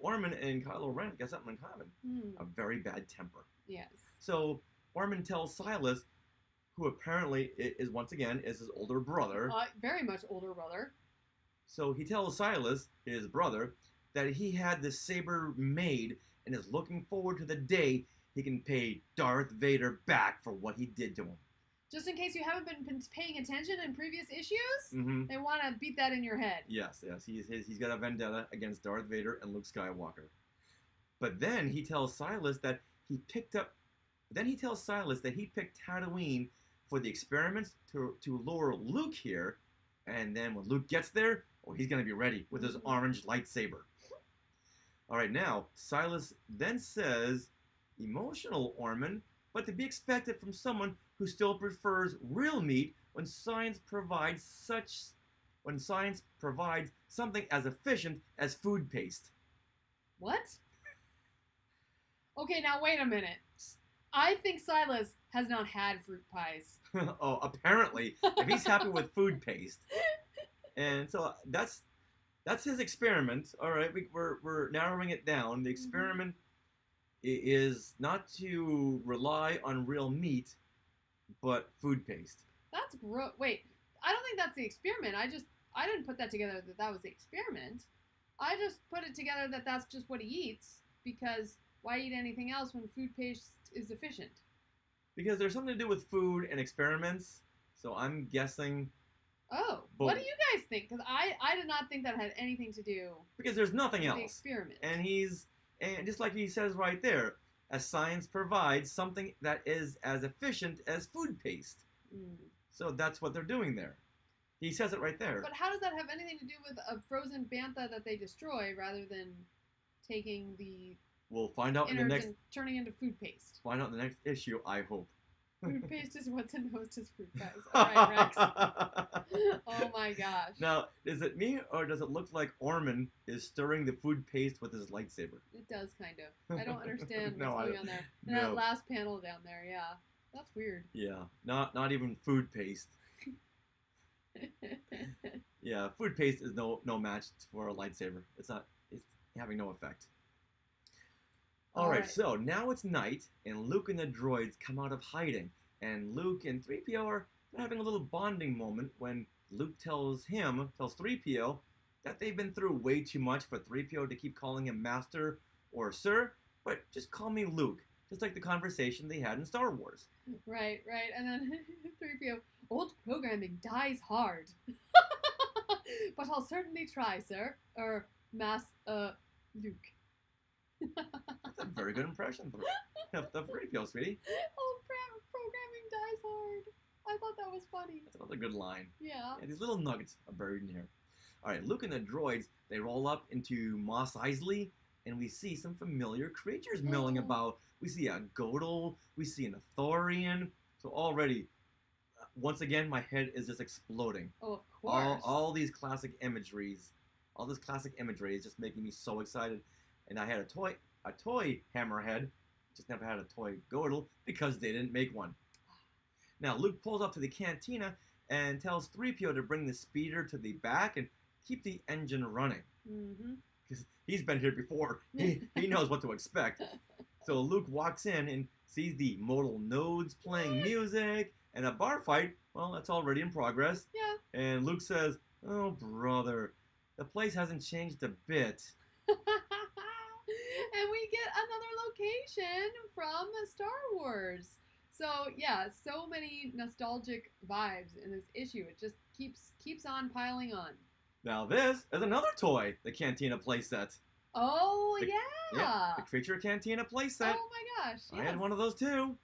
Ormond and Kylo Ren got something in common. A very bad temper. Yes. So Ormond tells Silas, who apparently is once again his older brother. Very much older brother. So he tells Silas, his brother, that he had this saber made and is looking forward to the day he can pay Darth Vader back for what he did to him. Just in case you haven't been paying attention in previous issues, Mm-hmm. they want to beat that in your head. Yes. He's got a vendetta against Darth Vader and Luke Skywalker. But then he tells Silas that he picked Tatooine for the experiments to lure Luke here, and then when Luke gets there, he's going to be ready with his orange lightsaber. All right, now, Silas then says, "Emotional, Ormond, but to be expected from someone who still prefers real meat when science provides such when science provides something as efficient as food paste. What? Okay, now wait a minute. I think Silas has not had fruit pies. Oh, apparently, if he's happy with food paste, and so that's his experiment. All right, we're narrowing it down. The experiment is not to rely on real meat, but food paste. That's gross. Wait, I don't think that's the experiment. I didn't put that together that was the experiment. I just put it together that that's just what he eats, because why eat anything else when food paste is efficient? Because there's something to do with food and experiments, so I'm guessing. Oh, what do you guys think? Because I did not think that had anything to do because there's nothing with else. the experiment. And just like he says right there, as science provides something that is as efficient as food paste. So that's what they're doing there. He says it right there. But how does that have anything to do with a frozen bantha that they destroy rather than taking the We'll find out in the innards next. and turning into food paste? Find out in the next issue, I hope. Food paste is what's in hostess fruit pies. All right, Rex. Oh my gosh. Now, is it me or does it look like Orman is stirring the food paste with his lightsaber? It does kind of. I don't understand No, what's going on there. And no. that last panel down there, yeah, that's weird. Yeah, not even food paste. Yeah, food paste is no match for a lightsaber. It's having no effect. All right, so now it's night, and Luke and the droids come out of hiding, and Luke and 3PO are having a little bonding moment when Luke tells 3PO, that they've been through way too much for 3PO to keep calling him Master or Sir, but just call me Luke, just like the conversation they had in Star Wars. Right, and then 3PO, old programming dies hard. But I'll certainly try, sir. Or, Luke. That's a very good impression of 3PO, sweetie. Old programming dies hard. I thought that was funny. That's another good line. Yeah. These little nuggets are buried in here. All right, Luke and the droids, they roll up into Mos Eisley, and we see some familiar creatures milling about. We see a Godel, we see an Athorian. So already, once again, my head is just exploding. Oh, of course. All these classic imageries, all this classic imagery is just making me so excited. And I had a toy Hammerhead, just never had a toy Godel because they didn't make one. Now Luke pulls up to the cantina and tells 3PO to bring the speeder to the back and keep the engine running. Because he's been here before. He knows what to expect. So Luke walks in and sees the modal nodes playing music and a bar fight. Well, that's already in progress. Yeah. And Luke says, "Oh, brother, the place hasn't changed a bit." And we get another location from Star Wars. So yeah, so many nostalgic vibes in this issue. It just keeps on piling on. Now this is another toy, the Cantina Playset. Oh yeah. Yeah, the Creature Cantina Playset. Oh my gosh. Yes. I had one of those too.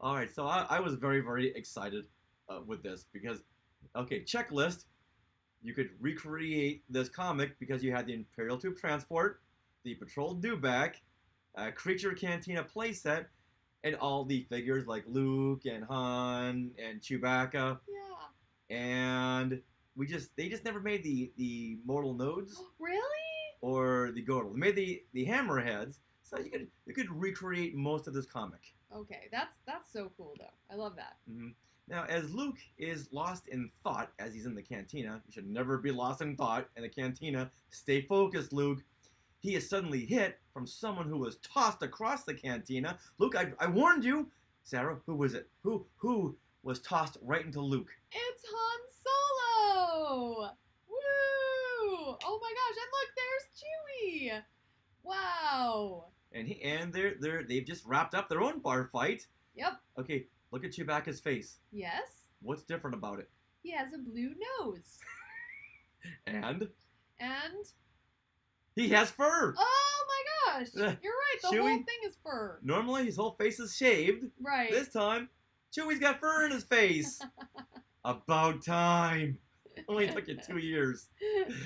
All right, so I was very, very excited with this because, okay, checklist. You could recreate this comic because you had the Imperial Tube Transport, the Patrol Dewback, Creature Cantina Playset, and all the figures like Luke and Han and Chewbacca. Yeah. And they just never made the Mortal Nodes. Really? Or the Godel. They made the Hammerheads, so you could recreate most of this comic. Okay, that's so cool though. I love that. Mm-hmm. Now, as Luke is lost in thought as he's in the cantina, you should never be lost in thought in the cantina. Stay focused, Luke. He is suddenly hit from someone who was tossed across the cantina. Luke, I warned you. Sarah, who was it? Who was tossed right into Luke? It's Han Solo! Woo! Oh my gosh! And look, there's Chewie. Wow. And they've just wrapped up their own bar fight. Yep. Okay, look at Chewbacca's face. Yes. What's different about it? He has a blue nose. And he has fur. Oh my gosh! You're right. The Chewie, whole thing is fur. Normally his whole face is shaved. Right. This time, Chewie's got fur in his face. About time. Only took you 2 years.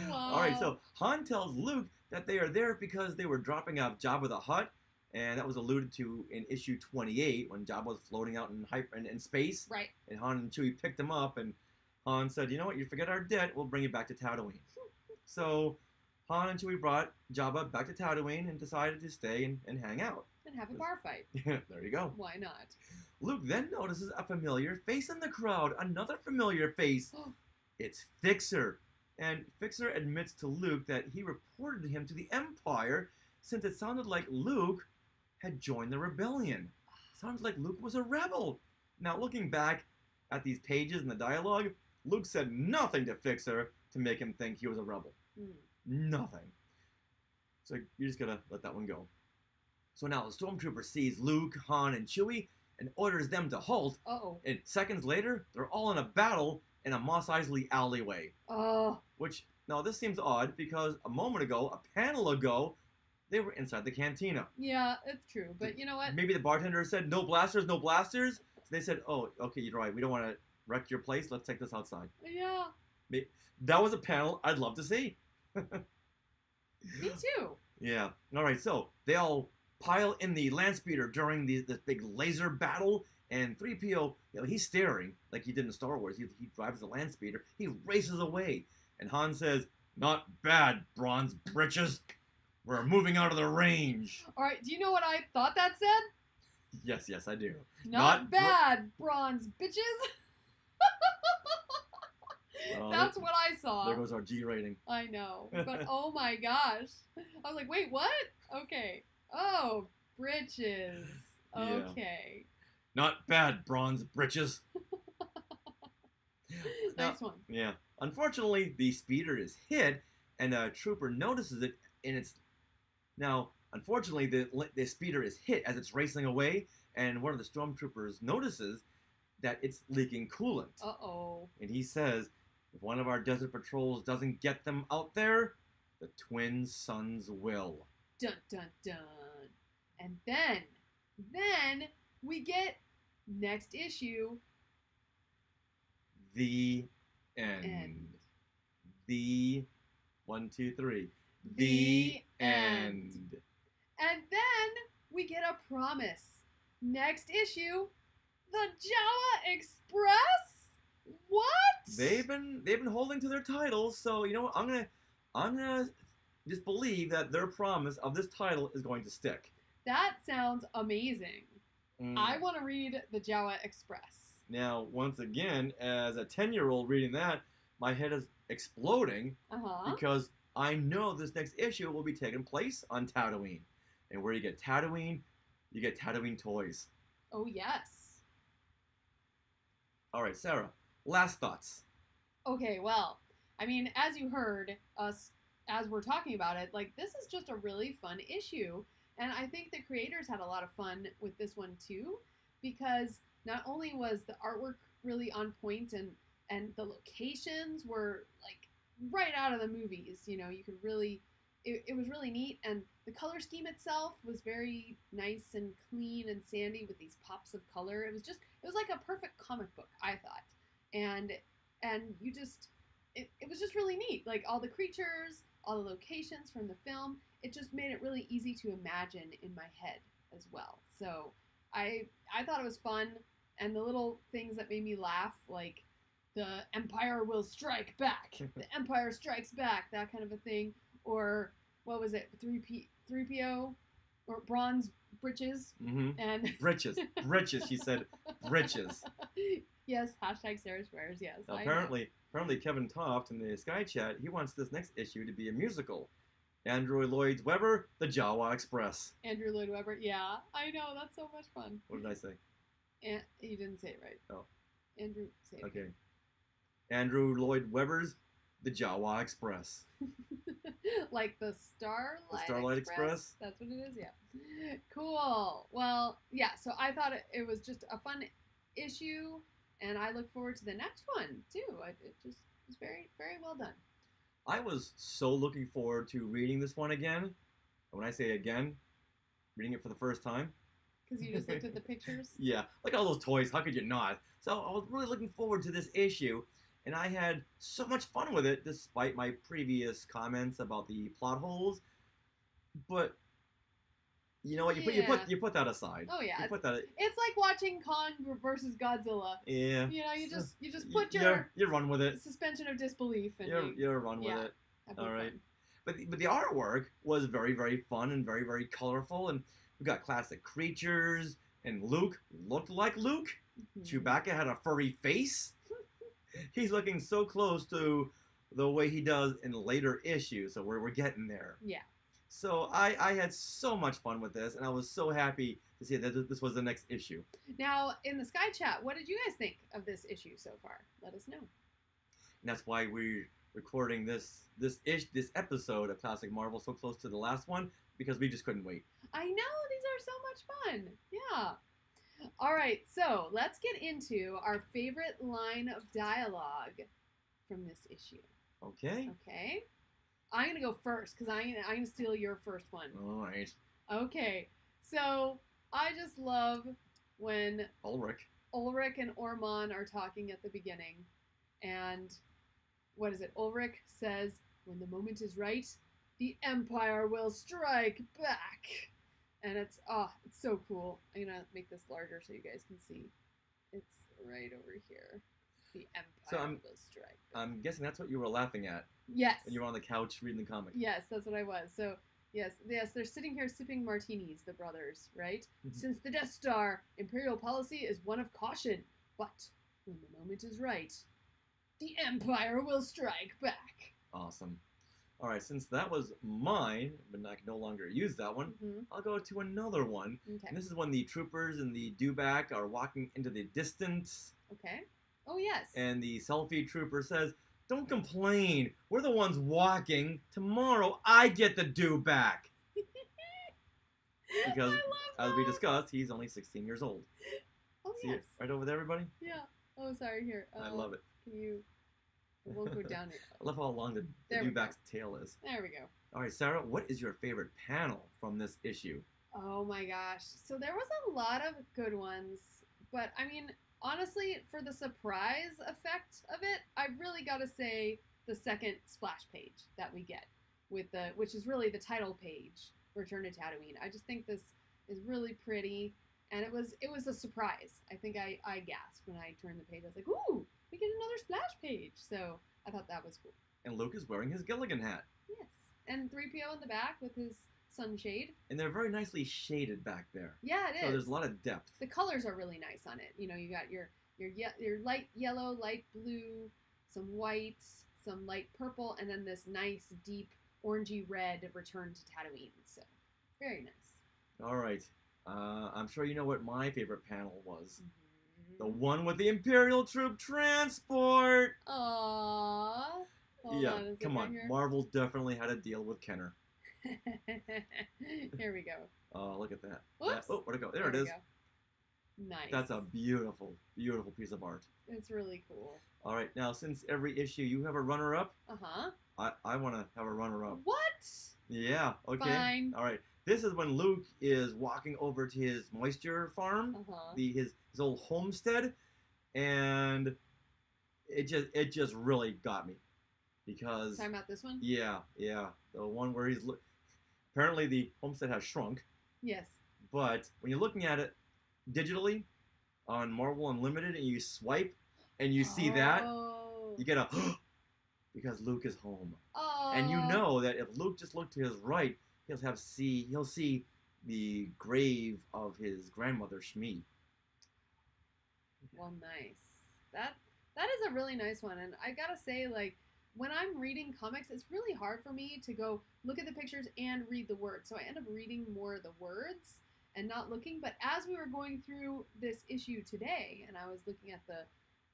Wow. All right, so Han tells Luke that they are there because they were dropping off Jabba the Hutt, and that was alluded to in issue 28 when Jabba was floating out in space. Right. And Han and Chewie picked him up, and Han said, you know what, you forget our debt, we'll bring you back to Tatooine. So Han and Chewie brought Jabba back to Tatooine and decided to stay and hang out. And have a bar fight. There you go. Why not? Luke then notices a familiar face in the crowd. Another familiar face. It's Fixer. And Fixer admits to Luke that he reported him to the Empire since it sounded like Luke had joined the rebellion. Sounded like Luke was a rebel. Now, looking back at these pages and the dialogue, Luke said nothing to Fixer to make him think he was a rebel. Nothing. So you just gotta let that one go. So now the stormtrooper sees Luke, Han, and Chewie and orders them to halt. And seconds later, they're all in a battle in a Mos Eisley alleyway. Which, now this seems odd because a moment ago, a panel ago, they were inside the cantina. Yeah, it's true. But you know what? Maybe the bartender said, no blasters, no blasters. So they said, oh, okay, you're right. We don't want to wreck your place. Let's take this outside. Yeah. That was a panel I'd love to see. Me too. Yeah. All right, so they all pile in the land speeder during this big laser battle, and 3PO, he's staring like he did in Star Wars. He drives the land speeder. He races away, and Han says, not bad, bronze britches. We're moving out of the range. All right, do you know what I thought that said? Yes, I do. Not bad, bronze bitches. That's what I saw. There goes our G rating. I know, but oh my gosh. I was like, wait, what? Okay. Oh, britches. Okay. Yeah. Not bad, bronze britches. Nice one. Yeah. Unfortunately, the speeder is hit, and a trooper notices it, and it's... Now, unfortunately, the speeder is hit as it's racing away, and one of the stormtroopers notices that it's leaking coolant. And he says, if one of our desert patrols doesn't get them out there, the twin sons will. Dun, dun, dun. And then we get next issue. The end. The 1, 2, 3. The end. And then we get a promise. Next issue, the Jawa Express? What? They've been holding to their titles, so you know what? I'm gonna just believe that their promise of this title is going to stick. That sounds amazing. I want to read the Jawa Express. Now, once again, as a 10-year-old reading that, my head is exploding because I know this next issue will be taking place on Tatooine. And where you get Tatooine toys. Oh, yes. All right, Sarah, last thoughts. Okay, well, I mean, as you heard us, as we're talking about it, like, this is just a really fun issue. And I think the creators had a lot of fun with this one, too, because not only was the artwork really on point and the locations were, like, right out of the movies, you know, you could really, it was really neat, and the color scheme itself was very nice and clean and sandy with these pops of color. It was like a perfect comic book, I thought, and you just, it was just really neat, like all the creatures, all the locations from the film, it just made it really easy to imagine in my head as well. So I thought it was fun, and the little things that made me laugh, like the Empire will strike back, the Empire strikes back, that kind of a thing, or what was it, 3PO, or bronze britches, and britches, she said, britches. Yes, hashtag Sarah swears, yes. Now, apparently Kevin Toft in the Sky Chat, he wants this next issue to be a musical. Andrew Lloyd Webber, The Jawa Express. Andrew Lloyd Webber, yeah, I know, that's so much fun. What did I say? You didn't say it right. Oh. Andrew, say it. Okay. Andrew Lloyd Webber's The Jawa Express. Like the Starlight Express? That's what it is, yeah. Cool. Well, yeah, so I thought it was just a fun issue, and I look forward to the next one, too. It just was very, very well done. I was so looking forward to reading this one again. And when I say again, reading it for the first time. Because you just looked at the pictures? Yeah, like all those toys, how could you not? So I was really looking forward to this issue, and I had so much fun with it, despite my previous comments about the plot holes. But You know what? Yeah. You put that aside. Oh yeah, You put that. it's like watching Kong versus Godzilla. Yeah. You know, you just put your you run with it. suspension of disbelief and you run with it. All right. But the artwork was very, very fun and very, very colorful, and we got classic creatures, and Luke looked like Luke. Chewbacca had a furry face. He's looking so close to the way he does in later issues, so we're getting there. Yeah. So I had so much fun with this, and I was so happy to see that this was the next issue. Now, in the Sky Chat, what did you guys think of this issue so far? Let us know. And that's why we're recording this episode of Classic Marvel so close to the last one, because we just couldn't wait. I know, these are so much fun. Yeah. All right, so let's get into our favorite line of dialogue from this issue. Okay. Okay. I'm going to go first because I'm going to steal your first one. All right. Okay. So I just love when Ulrich and Ormond are talking at the beginning. And what is it? Ulrich says, when the moment is right, the Empire will strike back. And it's so cool. I'm going to make this larger so you guys can see. It's right over here. The Empire will strike back. I'm guessing that's what you were laughing at. Yes. And you were on the couch reading the comic. Yes, that's what I was. So, yes, they're sitting here sipping martinis, the brothers, right? Mm-hmm. Since the Death Star, Imperial policy is one of caution. But when the moment is right, the Empire will strike back. Awesome. All right, since that was mine, but I can no longer use that one, I'll go to another one. Okay. And this is when the troopers and the dewback are walking into the distance. Okay. Oh, yes. And the selfie trooper says, "Don't complain. We're the ones walking. Tomorrow I get the dewback." Because, as we discussed, he's only 16 years old. Oh, See yes. it right over there, everybody? Yeah. Oh, sorry. Here. I love it. Can you... It won't go down. I love how long the dewback's tail is. There we go. All right, Sarah, what is your favorite panel from this issue? Oh, my gosh. So there was a lot of good ones. But, I mean... Honestly, for the surprise effect of it, I've really got to say the second splash page that we get, which is really the title page, Return to Tatooine. I just think this is really pretty, and it was a surprise. I think I gasped when I turned the page. I was like, ooh, we get another splash page. So I thought that was cool. And Luke is wearing his Gilligan hat. Yes, and 3PO in the back with his sunshade. And they're very nicely shaded back there. Yeah, it is. So there's a lot of depth. The colors are really nice on it. You know, you got your light yellow, light blue, some whites, some light purple, and then this nice deep orangey red return to Tatooine. So very nice. All right. I'm sure you know what my favorite panel was. The one with the Imperial troop transport. Aww. Yeah, come on. Marvel definitely had a deal with Kenner. Here we go. Oh, look at that. Whoops. Oh, where'd it go? There it is. Go. Nice. That's a beautiful, beautiful piece of art. It's really cool. All right, now since every issue you have a runner-up, I want to have a runner-up. What? Yeah. Okay. Fine. All right. This is when Luke is walking over to his moisture farm, his old homestead, and it just really got me because. Talking about this one? Yeah, the one where he's apparently the homestead has shrunk. Yes. But when you're looking at it digitally on Marvel Unlimited and you swipe and you see that, you get a because Luke is home. Oh. And you know that if Luke just looked to his right, he'll see the grave of his grandmother Shmi. Well, nice. That is a really nice one, and I gotta say, like, when I'm reading comics, it's really hard for me to go look at the pictures and read the words. So I end up reading more of the words and not looking. But as we were going through this issue today, and I was looking at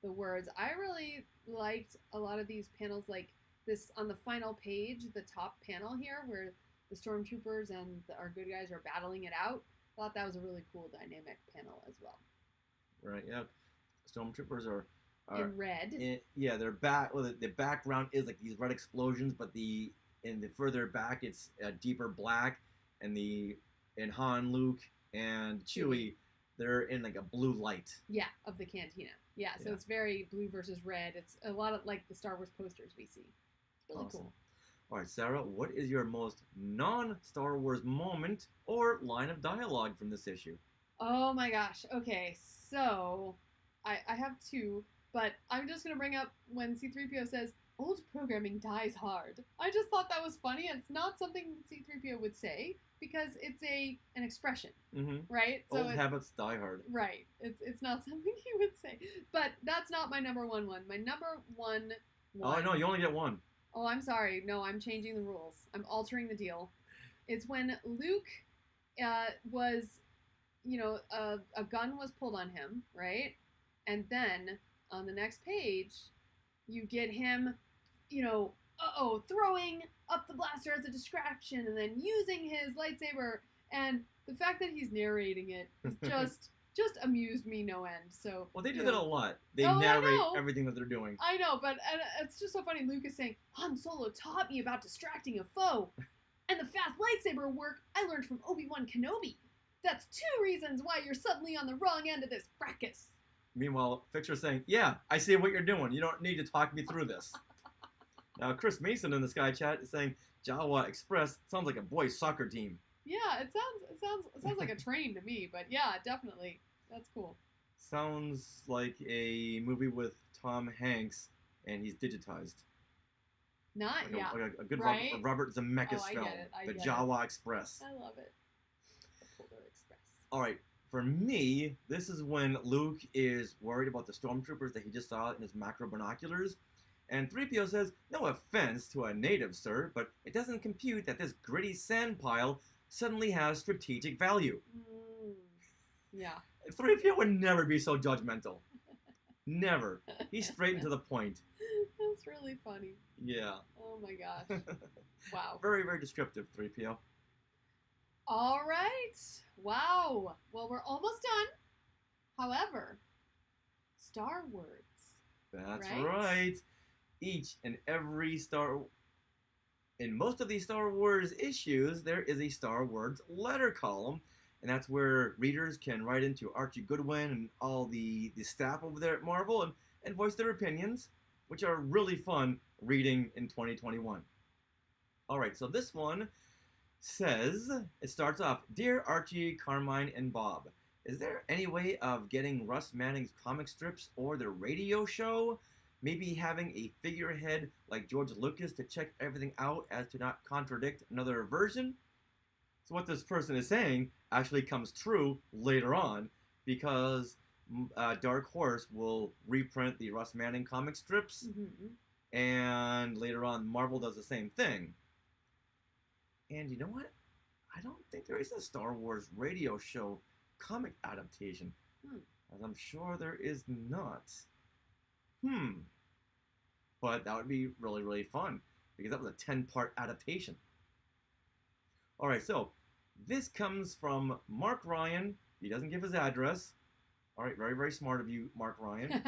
the words, I really liked a lot of these panels, like this on the final page, the top panel here, where the stormtroopers and our good guys are battling it out. I thought that was a really cool dynamic panel as well. Right, yeah. Stormtroopers are in red. They're back. Well, the background is like these red explosions, but in the further back, it's a deeper black, and in Han, Luke, and Chewie, they're in like a blue light. Yeah, of the cantina. Yeah, so it's very blue versus red. It's a lot of like the Star Wars posters we see. It's really cool. All right, Sarah, what is your most non-Star Wars moment or line of dialogue from this issue? Oh my gosh. Okay, so I have two, but I'm just gonna bring up when C3PO says, "Old programming dies hard." I just thought that was funny. It's not something C3PO would say because it's an expression, right? Old habits die hard. Right. It's not something he would say. But that's not my number one. My number one. Oh no, you only get one. Oh, I'm sorry. No, I'm changing the rules. I'm altering the deal. It's when Luke was, a gun was pulled on him, right? And then on the next page, you get him, throwing up the blaster as a distraction and then using his lightsaber. And the fact that he's narrating it is just amused me no end. So well, they do that a lot. They narrate everything that they're doing. I know, but it's just so funny. Luke is saying, Han Solo taught me about distracting a foe. And the fast lightsaber work I learned from Obi-Wan Kenobi. That's 2 reasons why you're suddenly on the wrong end of this fracas. Meanwhile, Fixer's saying, yeah, I see what you're doing. You don't need to talk me through this. Now, Chris Mason in the Sky Chat is saying, Jawa Express sounds like a boys' soccer team. Yeah, it sounds like a train to me, but yeah, definitely. That's cool. Sounds like a movie with Tom Hanks, and he's digitized. Like a good right? Robert Zemeckis film, The Jawa Express. I love it. The Polar Express. All right, for me, this is when Luke is worried about the stormtroopers that he just saw in his macro binoculars, and 3PO says, "No offense to a native, sir, but it doesn't compute that this gritty sand pile suddenly has strategic value." Yeah. 3PO would never be so judgmental. Never. He's straight and to the point. That's really funny. Yeah. Oh my gosh. Wow. Very, very descriptive, 3PO. All right. Wow. Well, we're almost done. However, Star Words. That's right. Each and every in most of these Star Wars issues, there is a Star Wars letter column. And that's where readers can write into Archie Goodwin and all the staff over there at Marvel and voice their opinions, which are really fun reading in 2021. All right, so this one says, it starts off, "Dear Archie, Carmine, and Bob, is there any way of getting Russ Manning's comic strips or the radio show? Maybe having a figurehead like George Lucas to check everything out as to not contradict another version?" So what this person is saying actually comes true later on, because Dark Horse will reprint the Russ Manning comic strips, and later on Marvel does the same thing. And you know what? I don't think there is a Star Wars radio show comic adaptation, as I'm sure there is not. But that would be really, really fun, because that was a 10-part adaptation. All right, so this comes from Mark Ryan. He doesn't give his address. All right, very, very smart of you, Mark Ryan.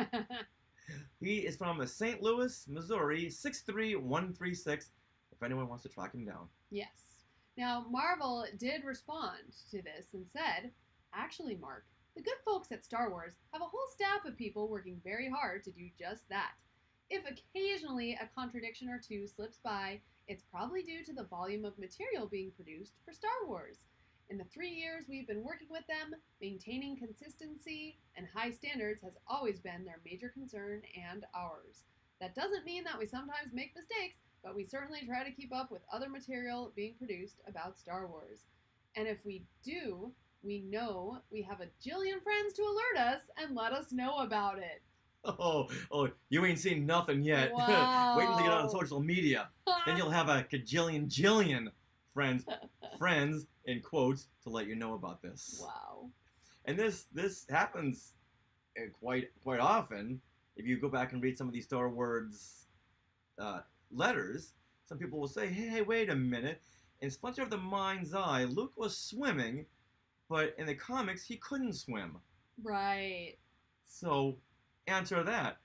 He is from St. Louis, Missouri, 63136, if anyone wants to track him down. Yes. Now, Marvel did respond to this and said, "Actually, Mark, the good folks at Star Wars have a whole staff of people working very hard to do just that. If occasionally a contradiction or two slips by, it's probably due to the volume of material being produced for Star Wars. In the 3 years we've been working with them, maintaining consistency and high standards has always been their major concern and ours. That doesn't mean that we sometimes make mistakes, but we certainly try to keep up with other material being produced about Star Wars. And if we do, we know we have a jillion friends to alert us and let us know about it." Oh, you ain't seen nothing yet. Wow. Wait until you get on social media. Then you'll have a jillion friends, in quotes, to let you know about this. Wow. And this happens quite often. If you go back and read some of these Star Wars letters, some people will say, hey, wait a minute. In Splinter of the Mind's Eye, Luke was swimming, but in the comics, he couldn't swim. Right. So, answer that.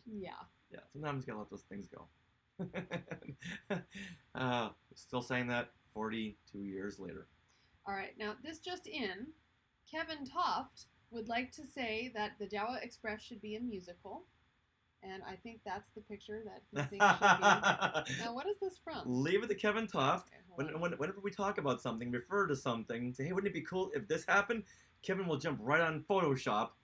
Yeah. Yeah, sometimes you gotta let those things go. Still saying that 42 years later. All right, now this just in. Kevin Toft would like to say that the Jawa Express should be a musical. And I think that's the picture that he thinks should be. Now, what is this from? Leave it to Kevin Toft. Okay, Whenever we talk about something, refer to something, say, hey, wouldn't it be cool if this happened? Kevin will jump right on Photoshop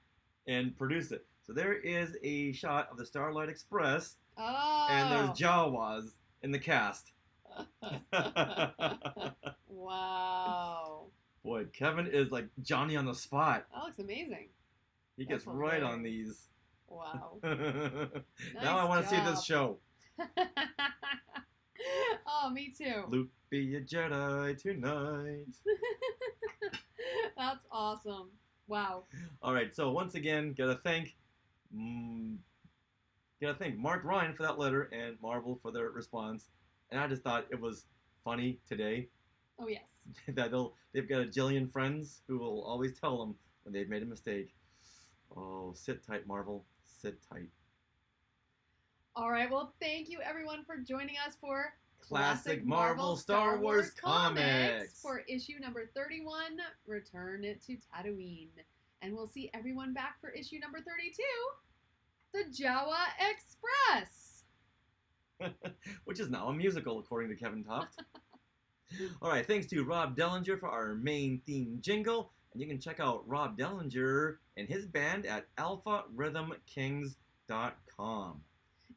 and produce it. So there is a shot of the Starlight Express, oh. and there's Jawas in the cast. Wow. Boy, Kevin is like Johnny on the spot. That looks amazing. He gets That's right on hilarious. these. Wow. Now I want to see this show. Oh, me too. Luke be a Jedi tonight. That's awesome. Wow. All right, so once again, gotta thank Mark Ryan for that letter and Marvel for their response. And I just thought it was funny today Oh, yes. that they've got a jillion friends who will always tell them when they've made a mistake. Oh, sit tight, Marvel. Sit tight. All right. Well, thank you, everyone, for joining us for Classic Marvel Star Wars Comics for issue number 31, Return to Tatooine. And we'll see everyone back for issue number 32, The Jawa Express. Which is now a musical, according to Kevin Toft. All right, thanks to Rob Dellinger for our main theme jingle. And you can check out Rob Dellinger and his band at alpharhythmkings.com.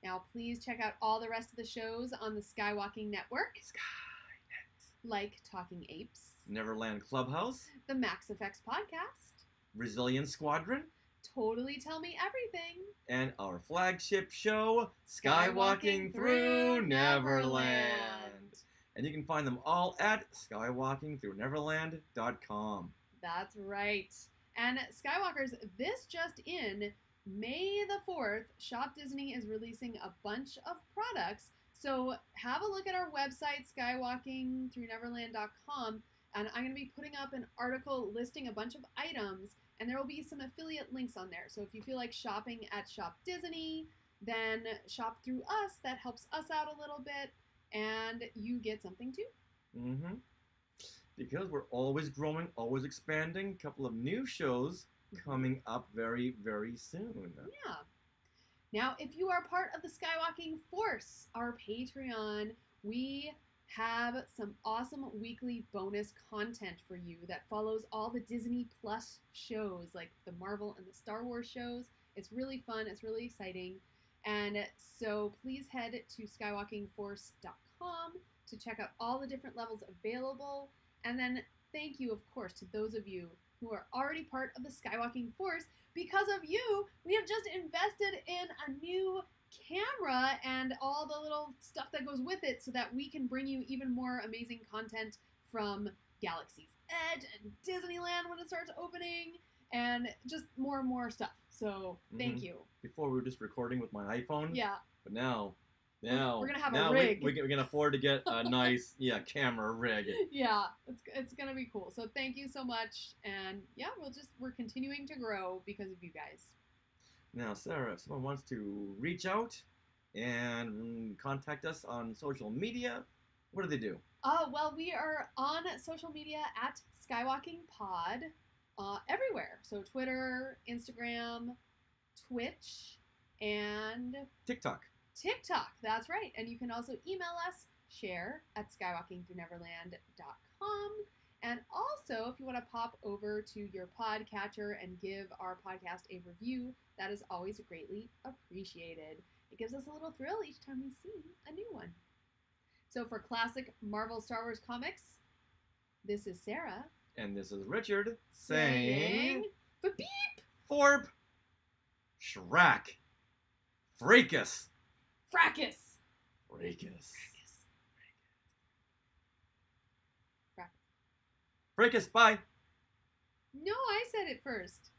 Now, please check out all the rest of the shows on the Skywalking Network, Skynet. like Talking Apes, Neverland Clubhouse. the Max Effects Podcast, Resilience Squadron. Totally Tell Me Everything, And our flagship show, Skywalking Through Neverland. And you can find them all at skywalkingthrough-neverland.com. That's right. And Skywalkers, this just in, May the 4th, Shop Disney is releasing a bunch of products. So have a look at our website, skywalkingthrough-neverland.com, and I'm going to be putting up an article listing a bunch of items, and there will be some affiliate links on there. So if you feel like shopping at Shop Disney, then shop through us. That helps us out a little bit, and you get something too. Mm-hmm. Because we're always growing, always expanding. A couple of new shows coming up very, very soon. Yeah. Now, if you are part of the Skywalking Force, our Patreon, we have some awesome weekly bonus content for you that follows all the Disney Plus shows, like the Marvel and the Star Wars shows. It's really fun. It's really exciting. And so please head to skywalkingforce.com to check out all the different levels available. And then thank you, of course, to those of you who are already part of the Skywalking Force. Because of you, we have just invested in a new camera and all the little stuff that goes with it so that we can bring you even more amazing content from Galaxy's Edge and Disneyland when it starts opening, and just more and more stuff. So thank you. Before we were just recording with my iPhone. Yeah. But now we're gonna have a rig. We can afford to get a nice camera rig. Yeah, it's gonna be cool. So thank you so much, and yeah, we're continuing to grow because of you guys. Now, Sarah, if someone wants to reach out and contact us on social media, what do they do? Well, we are on social media at Skywalking Pod everywhere. So Twitter, Instagram, Twitch, and TikTok. That's right. And you can also email us, share@skywalkingthrough-neverland.com. And also, if you want to pop over to your podcatcher and give our podcast a review, that is always greatly appreciated. It gives us a little thrill each time we see a new one. So for classic Marvel Star Wars comics, this is Sarah. And this is Richard saying... Beep! Forp! Shrak! Fracas! Fracas! Fracas, bye! No, I said it first.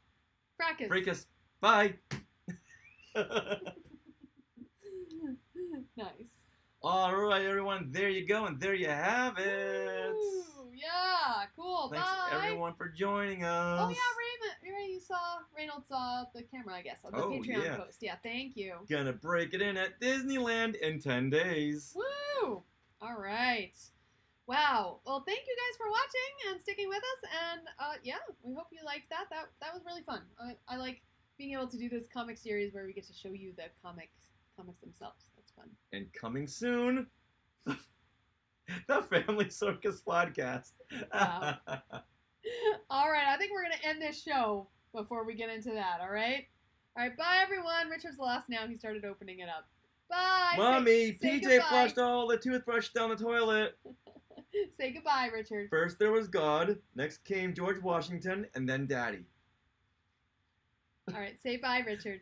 Fracas. Fracas, bye! Nice. All right, everyone, there you go, and there you have it. Ooh, yeah, cool. Thanks Bye. everyone for joining us. Oh yeah, Reynolds saw the camera, I guess, on the Patreon post. Yeah, thank you. Gonna break it in at Disneyland in 10 days. Woo! All right. Wow. Well, thank you guys for watching and sticking with us. And yeah, we hope you liked that. That was really fun. I like being able to do this comic series where we get to show you the comics themselves. That's fun. And coming soon, the Family Circus podcast. Wow. All right, I think we're going to end this show before we get into that, all right? All right, bye, everyone. Richard's lost now. He started opening it up. Bye. Mommy, say PJ goodbye. flushed all the toothbrush down the toilet. Say goodbye, Richard. First there was God, next came George Washington, and then Daddy. All right, say bye, Richard.